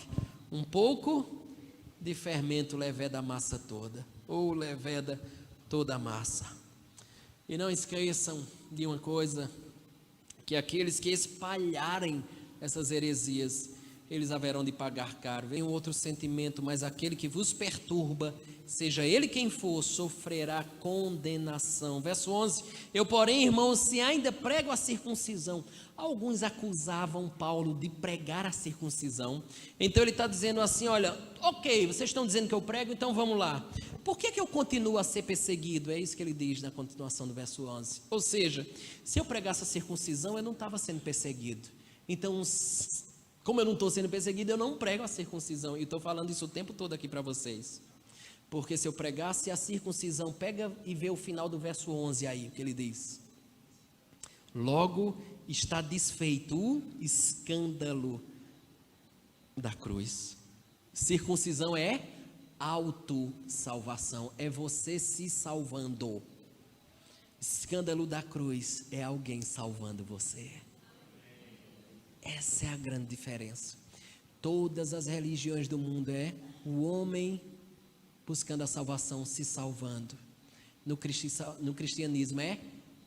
um pouco de fermento leveda a massa toda, ou leveda toda a massa. E não esqueçam de uma coisa, que aqueles que espalharem essas heresias, eles haverão de pagar caro. Vem um outro sentimento, mas aquele que vos perturba, seja ele quem for, sofrerá condenação. Verso 11, eu porém, irmãos, se ainda prego a circuncisão, alguns acusavam Paulo de pregar a circuncisão, então ele está dizendo assim, olha, ok, vocês estão dizendo que eu prego, então vamos lá, por que eu continuo a ser perseguido? É isso que ele diz na continuação do verso 11, ou seja, se eu pregasse a circuncisão, eu não estava sendo perseguido, então, como eu não estou sendo perseguido, eu não prego a circuncisão, e estou falando isso o tempo todo aqui para vocês, porque se eu pregasse a circuncisão, pega e vê o final do verso 11 aí, o que ele diz, logo está desfeito o escândalo da cruz. Circuncisão é autossalvação, é você se salvando. Escândalo da cruz é alguém salvando você. Essa é a grande diferença. Todas as religiões do mundo é o homem buscando a salvação, se salvando. No cristianismo é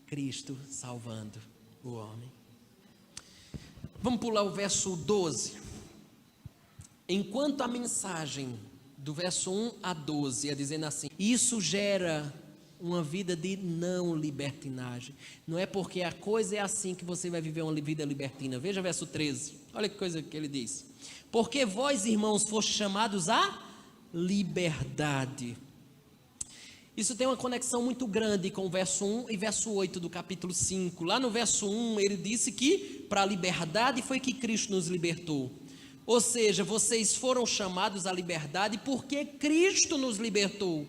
Cristo salvando o homem. Vamos pular o verso 12. Enquanto a mensagem do verso 1 a 12 é dizendo assim, isso gera uma vida de não libertinagem. Não é porque a coisa é assim que você vai viver uma vida libertina. Veja verso 13, olha que coisa que ele diz. Porque vós, irmãos, fostes chamados à liberdade. Isso tem uma conexão muito grande com o verso 1 e verso 8 do capítulo 5. Lá no verso 1 ele disse que para a liberdade foi que Cristo nos libertou. Ou seja, vocês foram chamados à liberdade porque Cristo nos libertou.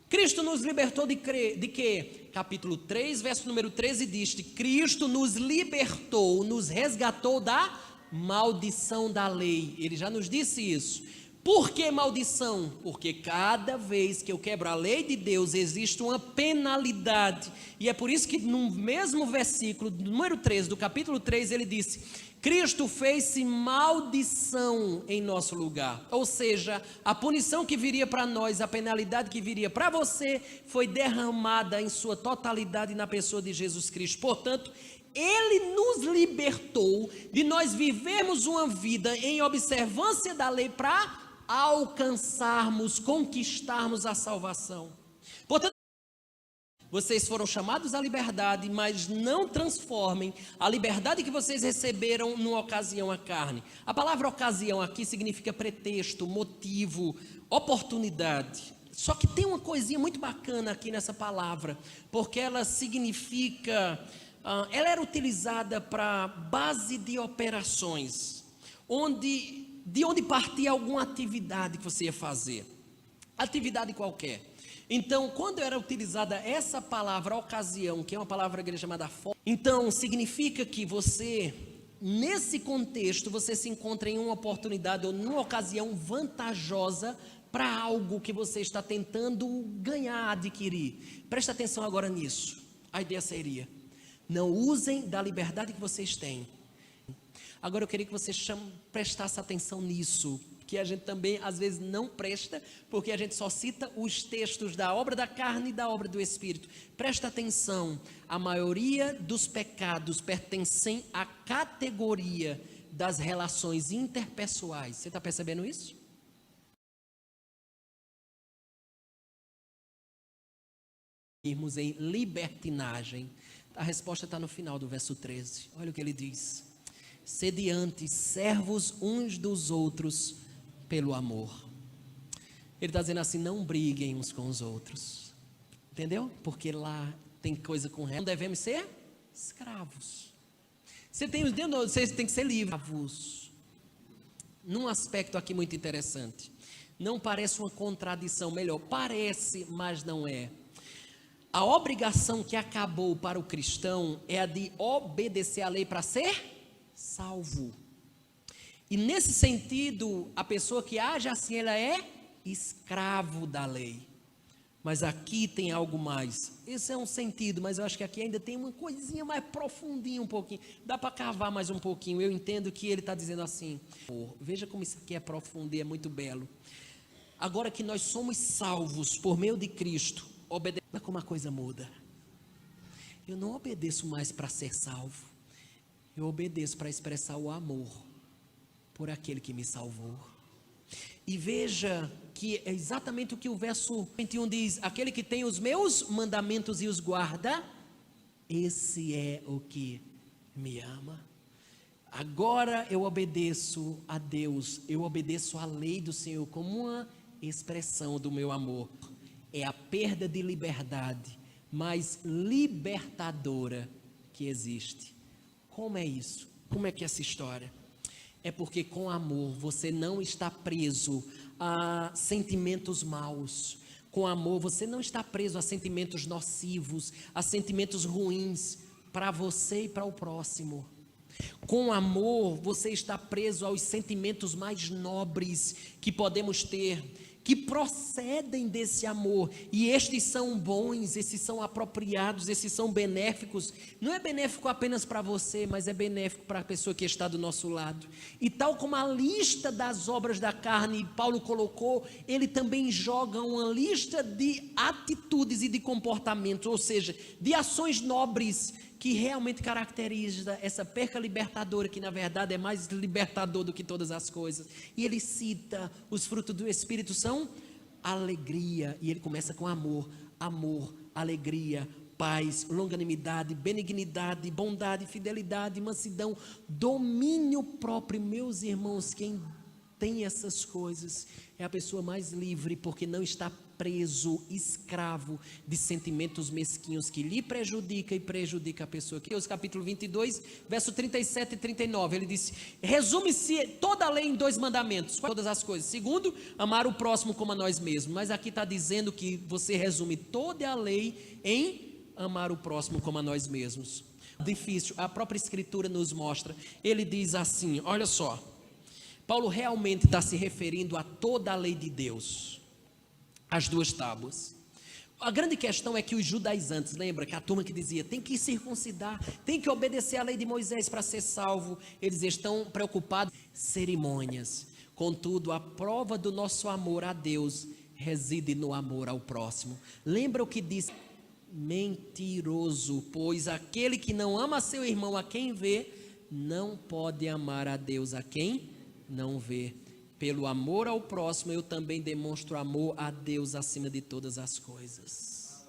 Cristo nos libertou de quê? Capítulo 3, verso número 13 diz que Cristo nos libertou, nos resgatou da maldição da lei. Ele já nos disse isso. Por que maldição? Porque cada vez que eu quebro a lei de Deus, existe uma penalidade. E é por isso que no mesmo versículo, número 13, do capítulo 3, ele disse: Cristo fez-se maldição em nosso lugar. Ou seja, a punição que viria para nós, a penalidade que viria para você, foi derramada em sua totalidade na pessoa de Jesus Cristo. Portanto, Ele nos libertou de nós vivermos uma vida em observância da lei para alcançarmos, conquistarmos a salvação. Portanto, vocês foram chamados à liberdade, mas não transformem a liberdade que vocês receberam numa ocasião à carne. A palavra ocasião aqui significa pretexto, motivo, oportunidade. Só que tem uma coisinha muito bacana aqui nessa palavra, porque ela significa, ela era utilizada para base de operações, de onde partia alguma atividade que você ia fazer, atividade qualquer. Então, quando era utilizada essa palavra ocasião, que é uma palavra grega chamada forma, então significa que você, nesse contexto, você se encontra em uma oportunidade ou numa ocasião vantajosa para algo que você está tentando ganhar, adquirir. Presta atenção agora nisso. A ideia seria: não usem da liberdade que vocês têm. Agora eu queria que você prestasse atenção nisso, que a gente também às vezes não presta, porque a gente só cita os textos da obra da carne e da obra do Espírito. Presta atenção, a maioria dos pecados pertencem à categoria das relações interpessoais. Você está percebendo isso? Irmos em libertinagem. A resposta está no final do verso 13. Olha o que ele diz: sede antes servos uns dos outros pelo amor. Ele está dizendo assim: não briguem uns com os outros, entendeu? Porque lá tem coisa com não devemos ser escravos. Você tem que ser livres. Num aspecto aqui muito interessante, não parece uma contradição, melhor, parece, mas não é. A obrigação que acabou para o cristão é a de obedecer à lei para ser salvo. E nesse sentido, a pessoa que age assim, ela é escravo da lei. Mas aqui tem algo mais. Esse é um sentido, mas eu acho que aqui ainda tem uma coisinha mais profundinha um pouquinho. Dá para cavar mais um pouquinho. Eu entendo que ele está dizendo assim: veja como isso aqui é profundo e é muito belo. Agora que nós somos salvos por meio de Cristo, obedece. Como a coisa muda. Eu não obedeço mais para ser salvo. Eu obedeço para expressar o amor por aquele que me salvou. E veja que é exatamente o que o verso 21 diz: aquele que tem os meus mandamentos e os guarda, esse é o que me ama. Agora eu obedeço a Deus, eu obedeço à lei do Senhor como uma expressão do meu amor. É a perda de liberdade mais libertadora que existe. Como é isso? Como é que é essa história? É porque com amor você não está preso a sentimentos maus. Com amor você não está preso a sentimentos nocivos, a sentimentos ruins para você e para o próximo. Com amor você está preso aos sentimentos mais nobres que podemos ter, que procedem desse amor, e estes são bons, esses são apropriados, esses são benéficos. Não é benéfico apenas para você, mas é benéfico para a pessoa que está do nosso lado. E tal como a lista das obras da carne, Paulo colocou, ele também joga uma lista de atitudes e de comportamentos, ou seja, de ações nobres, que realmente caracteriza essa perca libertadora, que na verdade é mais libertador do que todas as coisas. E ele cita: os frutos do Espírito são alegria, e ele começa com amor, alegria, paz, longanimidade, benignidade, bondade, fidelidade, mansidão, domínio próprio. Meus irmãos, quem tem essas coisas é a pessoa mais livre, porque não está preso, escravo de sentimentos mesquinhos que lhe prejudica e prejudica a pessoa. Aqui, os capítulo 22, verso 37 e 39, ele disse: resume-se toda a lei em 2 mandamentos, todas as coisas. Segundo, amar o próximo como a nós mesmos. Mas aqui está dizendo que você resume toda a lei em amar o próximo como a nós mesmos. Difícil, a própria Escritura nos mostra. Ele diz assim, olha só: Paulo realmente está se referindo a toda a lei de Deus, as 2 tábuas. A grande questão é que os judaizantes, lembra que a turma que dizia, tem que circuncidar, tem que obedecer à lei de Moisés para ser salvo, eles estão preocupados com cerimônias. Contudo, a prova do nosso amor a Deus reside no amor ao próximo. Lembra o que diz? Mentiroso, pois aquele que não ama seu irmão a quem vê, não pode amar a Deus a quem não vê. Pelo amor ao próximo, eu também demonstro amor a Deus acima de todas as coisas.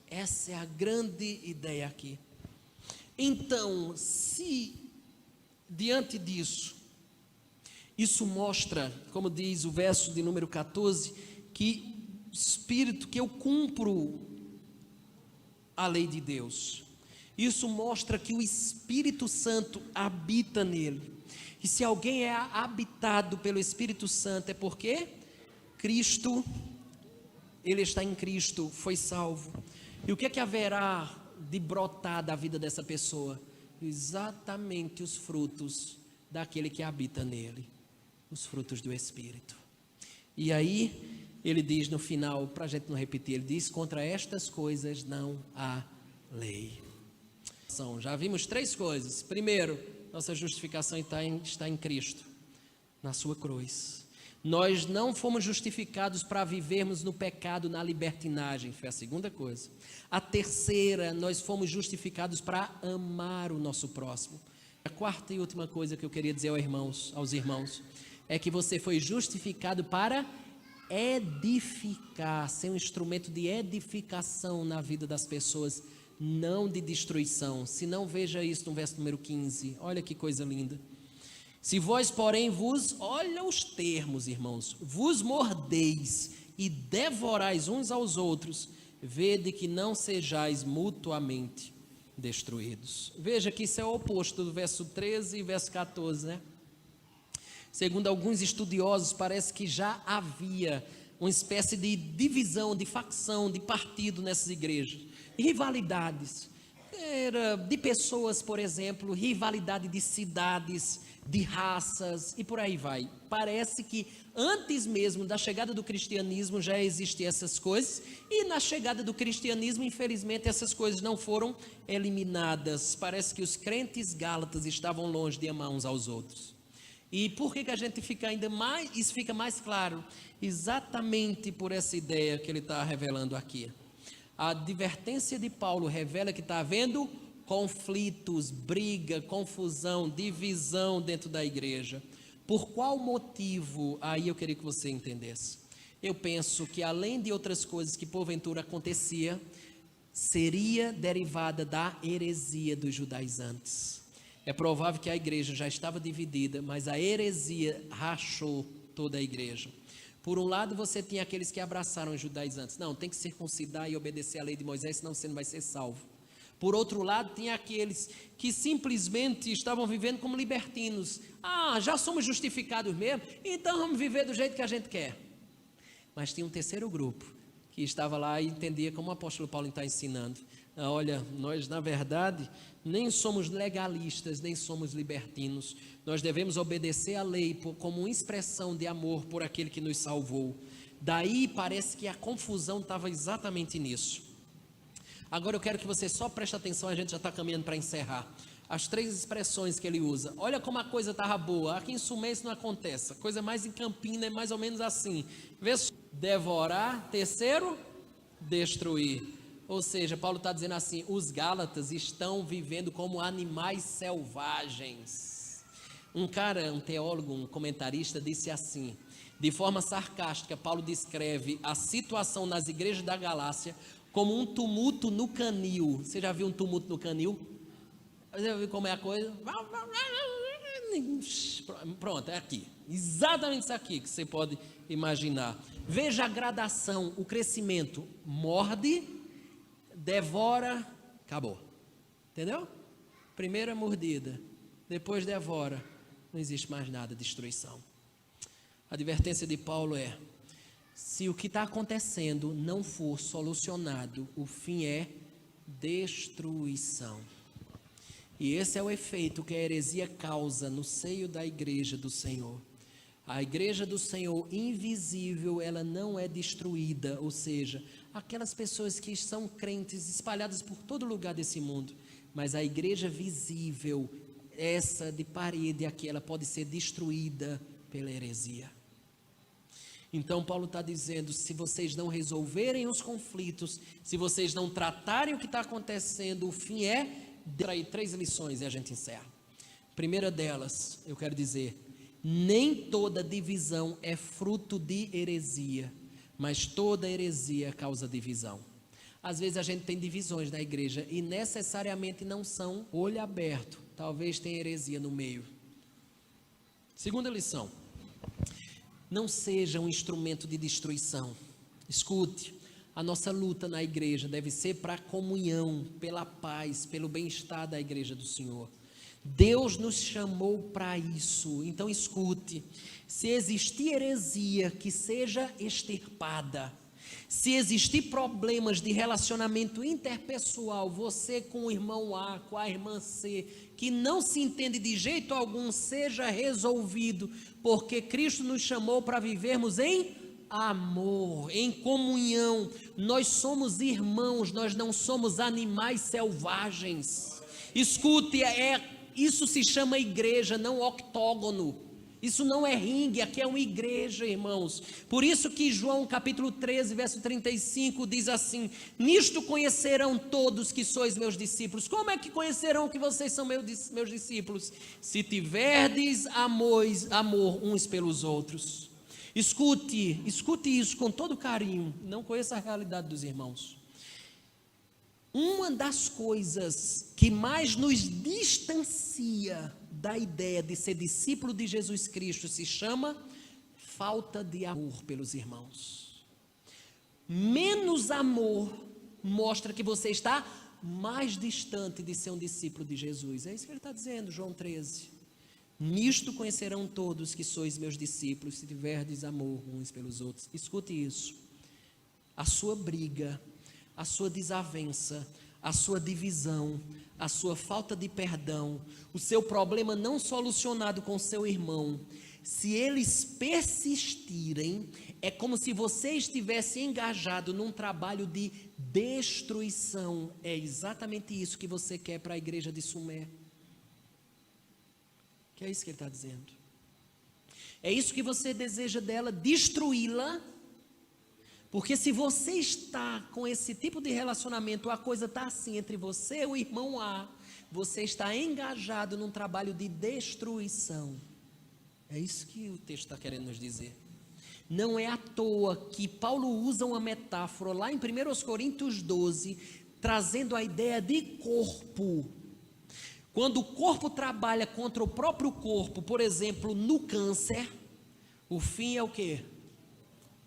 Essa é a grande ideia aqui. Então, se diante disso, isso mostra, como diz o verso de número 14, que Espírito, que eu cumpro a lei de Deus. Isso mostra que o Espírito Santo habita nele. E se alguém é habitado pelo Espírito Santo, é porque Cristo, ele está em Cristo, foi salvo. E o que é que haverá de brotar da vida dessa pessoa? Exatamente os frutos daquele que habita nele, os frutos do Espírito. E aí, ele diz no final, para a gente não repetir, ele diz, contra estas coisas não há lei. Já vimos 3 coisas. Primeiro, nossa justificação está em Cristo, na sua cruz. Nós não fomos justificados para vivermos no pecado, na libertinagem, foi a segunda coisa. A terceira, nós fomos justificados para amar o nosso próximo. A quarta e última coisa que eu queria dizer aos irmãos, é que você foi justificado para edificar, ser um instrumento de edificação na vida das pessoas, não de destruição. Se não, veja isso no verso número 15, olha que coisa linda. Se vós, porém, olha os termos, irmãos, vos mordeis e devorais uns aos outros, vede que não sejais mutuamente destruídos. Veja que isso é o oposto do verso 13 e verso 14, né? Segundo alguns estudiosos, parece que já havia uma espécie de divisão, de facção, de partido nessas igrejas, rivalidades, de pessoas, por exemplo, rivalidade de cidades, de raças e por aí vai. Parece que antes mesmo da chegada do cristianismo já existiam essas coisas, e na chegada do cristianismo, infelizmente, essas coisas não foram eliminadas. Parece que os crentes gálatas estavam longe de amar uns aos outros. E por que a gente fica ainda mais, isso fica mais claro? Exatamente por essa ideia que ele está revelando aqui. A advertência de Paulo revela que está havendo conflitos, briga, confusão, divisão dentro da igreja. Por qual motivo? Aí eu queria que você entendesse. Eu penso que além de outras coisas que porventura acontecia, seria derivada da heresia dos judaizantes. É provável que a igreja já estava dividida, mas a heresia rachou toda a igreja. Por um lado, você tinha aqueles que abraçaram os judaizantes. Não, tem que circuncidar e obedecer à lei de Moisés, senão você não vai ser salvo. Por outro lado, tinha aqueles que simplesmente estavam vivendo como libertinos. Já somos justificados mesmo, então vamos viver do jeito que a gente quer. Mas tinha um terceiro grupo, que estava lá e entendia como o apóstolo Paulo está ensinando. Olha, nós na verdade nem somos legalistas, nem somos libertinos. Nós devemos obedecer à lei como uma expressão de amor por aquele que nos salvou. Daí parece que a confusão estava exatamente nisso. Agora eu quero que você só preste atenção, a gente já está caminhando para encerrar. As 3 expressões que ele usa. Olha como a coisa estava boa. Aqui em Sumé isso não acontece. A coisa mais em Campina é mais ou menos assim. Vê só. Devorar. Terceiro, destruir. Ou seja, Paulo está dizendo assim, os gálatas estão vivendo como animais selvagens. Um teólogo, um comentarista disse assim, de forma sarcástica, Paulo descreve a situação nas igrejas da Galácia como um tumulto no canil. Você já viu um tumulto no canil? Você já viu como é a coisa? Pronto, é aqui. Exatamente isso aqui que você pode imaginar. Veja a gradação, o crescimento. Morde, devora, acabou. Entendeu? Primeira mordida, depois devora. Não existe mais nada, destruição. A advertência de Paulo é: se o que está acontecendo não for solucionado, o fim é destruição. E esse é o efeito que a heresia causa no seio da igreja do Senhor. A igreja do Senhor invisível, ela não é destruída, ou seja, aquelas pessoas que são crentes espalhadas por todo lugar desse mundo, mas a igreja visível, essa de parede aqui, ela pode ser destruída pela heresia. Então Paulo está dizendo, se vocês não resolverem os conflitos, se vocês não tratarem o que está acontecendo, o fim é, trair 3 lições e a gente encerra. Primeira delas, eu quero dizer, nem toda divisão é fruto de heresia, mas toda heresia causa divisão. Às vezes a gente tem divisões na igreja e necessariamente não são olho aberto, talvez tenha heresia no meio. Segunda lição, não seja um instrumento de destruição. Escute, a nossa luta na igreja deve ser para a comunhão, pela paz, pelo bem-estar da igreja do Senhor. Deus nos chamou para isso, então escute, se existir heresia, que seja extirpada. Se existir problemas de relacionamento interpessoal, você com o irmão A, com a irmã C, que não se entende de jeito algum, seja resolvido, porque Cristo nos chamou para vivermos em amor, em comunhão. Nós somos irmãos, nós não somos animais selvagens. Escute, isso se chama igreja, não octógono. Isso não é ringue, aqui é uma igreja, irmãos. Por isso que João capítulo 13, verso 35 diz assim: nisto conhecerão todos que sois meus discípulos. Como é que conhecerão que vocês são meus discípulos? Se tiverdes amor uns pelos outros. Escute isso com todo carinho. Não conheça a realidade dos irmãos. Uma das coisas que mais nos distancia da ideia de ser discípulo de Jesus Cristo se chama falta de amor pelos irmãos. Menos amor mostra que você está mais distante de ser um discípulo de Jesus. É isso que ele está dizendo, João 13. Nisto conhecerão todos que sois meus discípulos, se tiverdes amor uns pelos outros. Escute isso. A sua briga, a sua desavença, a sua divisão, a sua falta de perdão, o seu problema não solucionado com seu irmão, se eles persistirem, é como se você estivesse engajado num trabalho de destruição. É exatamente isso que você quer para a igreja de Sumé. Que é isso que ele está dizendo. É isso que você deseja dela, destruí-la. Porque se você está com esse tipo de relacionamento, a coisa está assim entre você e o irmão A, você está engajado num trabalho de destruição. É isso que o texto está querendo nos dizer. Não é à toa que Paulo usa uma metáfora lá em 1 Coríntios 12, trazendo a ideia de corpo. Quando o corpo trabalha contra o próprio corpo, por exemplo, no câncer, o fim é o quê?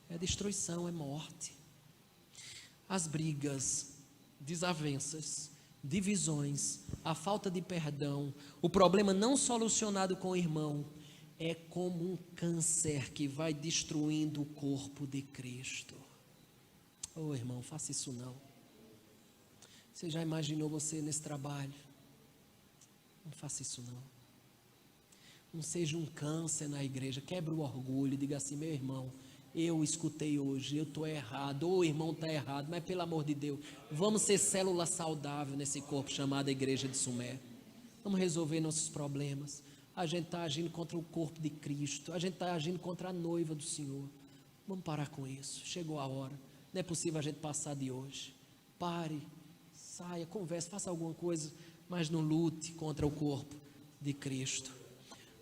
É destruição, é morte. As brigas, desavenças, divisões, a falta de perdão, o problema não solucionado com o irmão, é como um câncer que vai destruindo o corpo de Cristo. Oh, irmão, faça isso não. Você já imaginou você nesse trabalho? Não faça isso não. Não seja um câncer na igreja. Quebre o orgulho e diga assim: meu irmão, eu escutei hoje, eu estou errado, ou o irmão está errado, mas pelo amor de Deus, vamos ser célula saudável nesse corpo chamado Igreja de Sumé. Vamos resolver nossos problemas. A gente está agindo contra o corpo de Cristo, a gente está agindo contra a noiva do Senhor. Vamos parar com isso, chegou a hora. Não é possível a gente passar de hoje. Pare, saia, converse, faça alguma coisa, mas não lute contra o corpo de Cristo.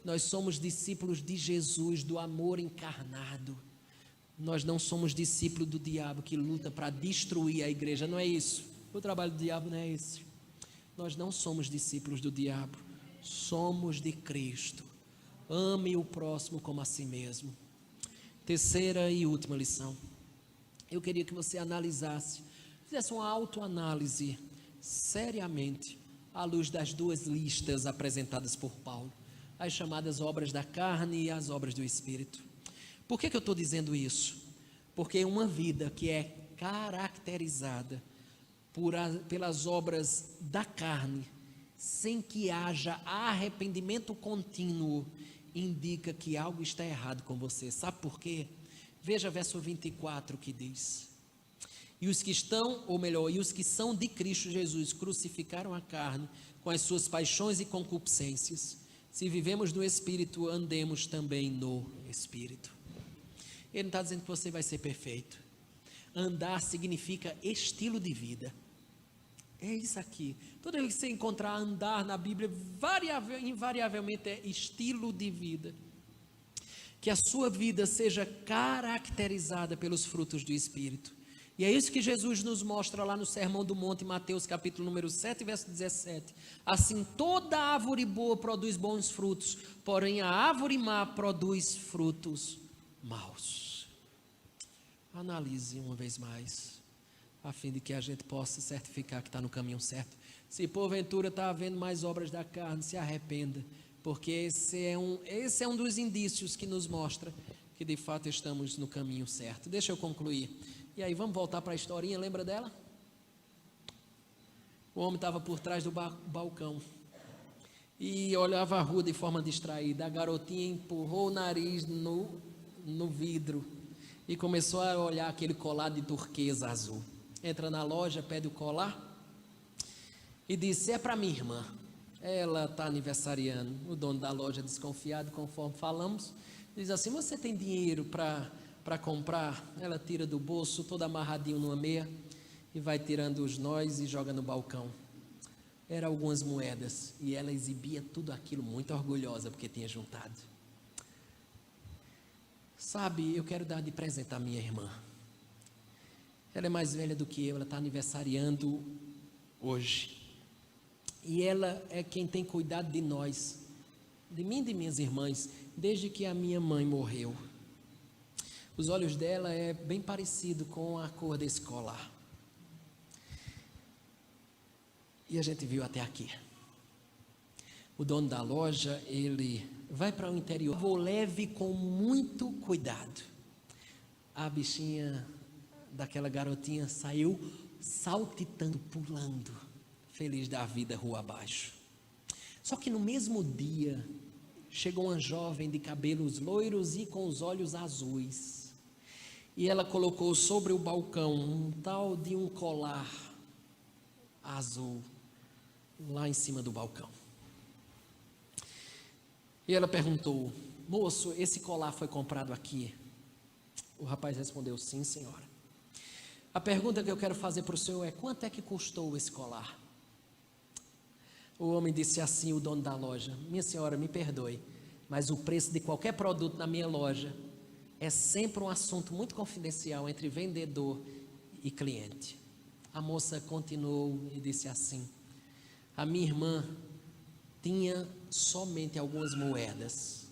Nós somos discípulos de Jesus, do amor encarnado. Nós não somos discípulos do diabo que luta para destruir a igreja, não é isso. O trabalho do diabo não é esse. Nós não somos discípulos do diabo, somos de Cristo. Ame o próximo como a si mesmo. Terceira e última lição. Eu queria que você analisasse, fizesse uma autoanálise seriamente, à luz das 2 listas apresentadas por Paulo, as chamadas obras da carne e as obras do Espírito. Por que eu estou dizendo isso? Porque uma vida que é caracterizada pelas obras da carne, sem que haja arrependimento contínuo indica que algo está errado com você. Sabe por quê? Veja verso 24 que diz: e os que estão, ou melhor, e os que são de Cristo Jesus crucificaram a carne com as suas paixões e concupiscências. Se vivemos no Espírito, andemos também no Espírito. Ele não está dizendo que você vai ser perfeito. Andar significa estilo de vida. É isso aqui. Toda vez que você encontrar andar na Bíblia, invariavelmente é estilo de vida. Que a sua vida seja caracterizada pelos frutos do Espírito. E é isso que Jesus nos mostra lá no Sermão do Monte, Mateus capítulo número 7, verso 17. Assim, toda árvore boa produz bons frutos, porém a árvore má produz frutos maus. Analise uma vez mais, a fim de que a gente possa certificar que está no caminho certo. Se porventura está havendo mais obras da carne, se arrependa, porque esse é um dos indícios que nos mostra que de fato estamos no caminho certo. Deixa eu concluir. E aí vamos voltar para a historinha, lembra dela? O homem estava por trás do balcão e olhava a rua de forma distraída. A garotinha empurrou o nariz no vidro e começou a olhar aquele colar de turquesa azul. Entra na loja, pede o colar e disse: é para minha irmã, ela está aniversariando. O dono da loja, desconfiado, conforme falamos, diz assim: você tem dinheiro para comprar? Ela tira do bolso, todo amarradinho numa meia, e vai tirando os nós e joga no balcão. Eram algumas moedas, e ela exibia tudo aquilo muito orgulhosa, porque tinha juntado. Sabe, eu quero dar de presente à minha irmã. Ela é mais velha do que eu, ela está aniversariando hoje. E ela é quem tem cuidado de nós, de mim e de minhas irmãs, desde que a minha mãe morreu. Os olhos dela é bem parecido com a cor desse colar. E a gente viu até aqui. O dono da loja, ele vai para o interior. Vou leve com muito cuidado. A bichinha daquela garotinha saiu saltitando, pulando, feliz da vida rua abaixo. Só que no mesmo dia, chegou uma jovem de cabelos loiros e com os olhos azuis. E ela colocou sobre o balcão um tal de um colar azul, lá em cima do balcão. E ela perguntou: moço, esse colar foi comprado aqui? O rapaz respondeu: sim, senhora. A pergunta que eu quero fazer para o senhor é: quanto é que custou esse colar? O homem disse assim, o dono da loja: minha senhora, me perdoe, mas o preço de qualquer produto na minha loja é sempre um assunto muito confidencial entre vendedor e cliente. A moça continuou e disse assim: a minha irmã tinha somente algumas moedas.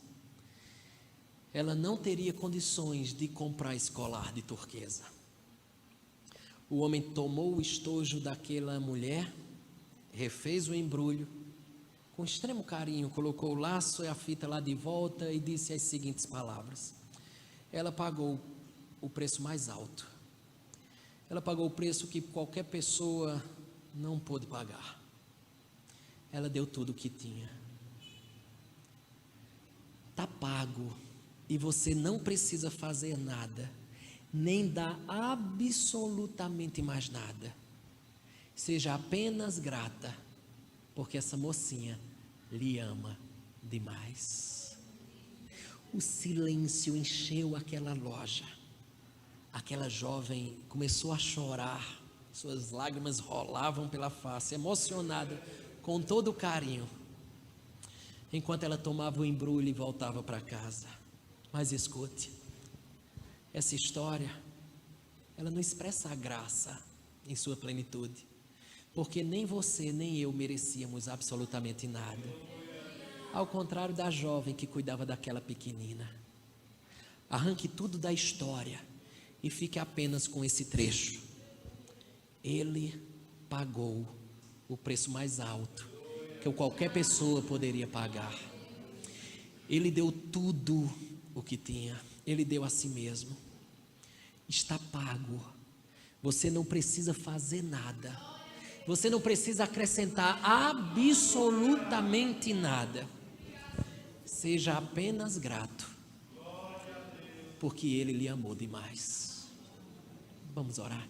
Ela não teria condições de comprar esse colar de turquesa. O homem tomou o estojo daquela mulher, refez o embrulho, com extremo carinho, colocou o laço e a fita lá de volta e disse as seguintes palavras. Ela pagou o preço mais alto. Ela pagou o preço que qualquer pessoa não pôde pagar. Ela deu tudo o que tinha. Está pago e você não precisa fazer nada, nem dar absolutamente mais nada. Seja apenas grata, porque essa mocinha lhe ama demais. O silêncio encheu aquela loja. Aquela jovem começou a chorar, suas lágrimas rolavam pela face, emocionada, com todo o carinho, enquanto ela tomava o embrulho e voltava para casa. Mas escute, essa história, ela não expressa a graça em sua plenitude, porque nem você nem eu merecíamos absolutamente nada. Ao contrário da jovem que cuidava daquela pequenina. Arranque tudo da história e fique apenas com esse trecho. Ele pagou o preço mais alto que qualquer pessoa poderia pagar. Ele deu tudo o que tinha. Ele deu a si mesmo. Está pago. Você não precisa fazer nada. Você não precisa acrescentar absolutamente nada. seja apenas grato, porque Ele lhe amou demais. Vamos orar.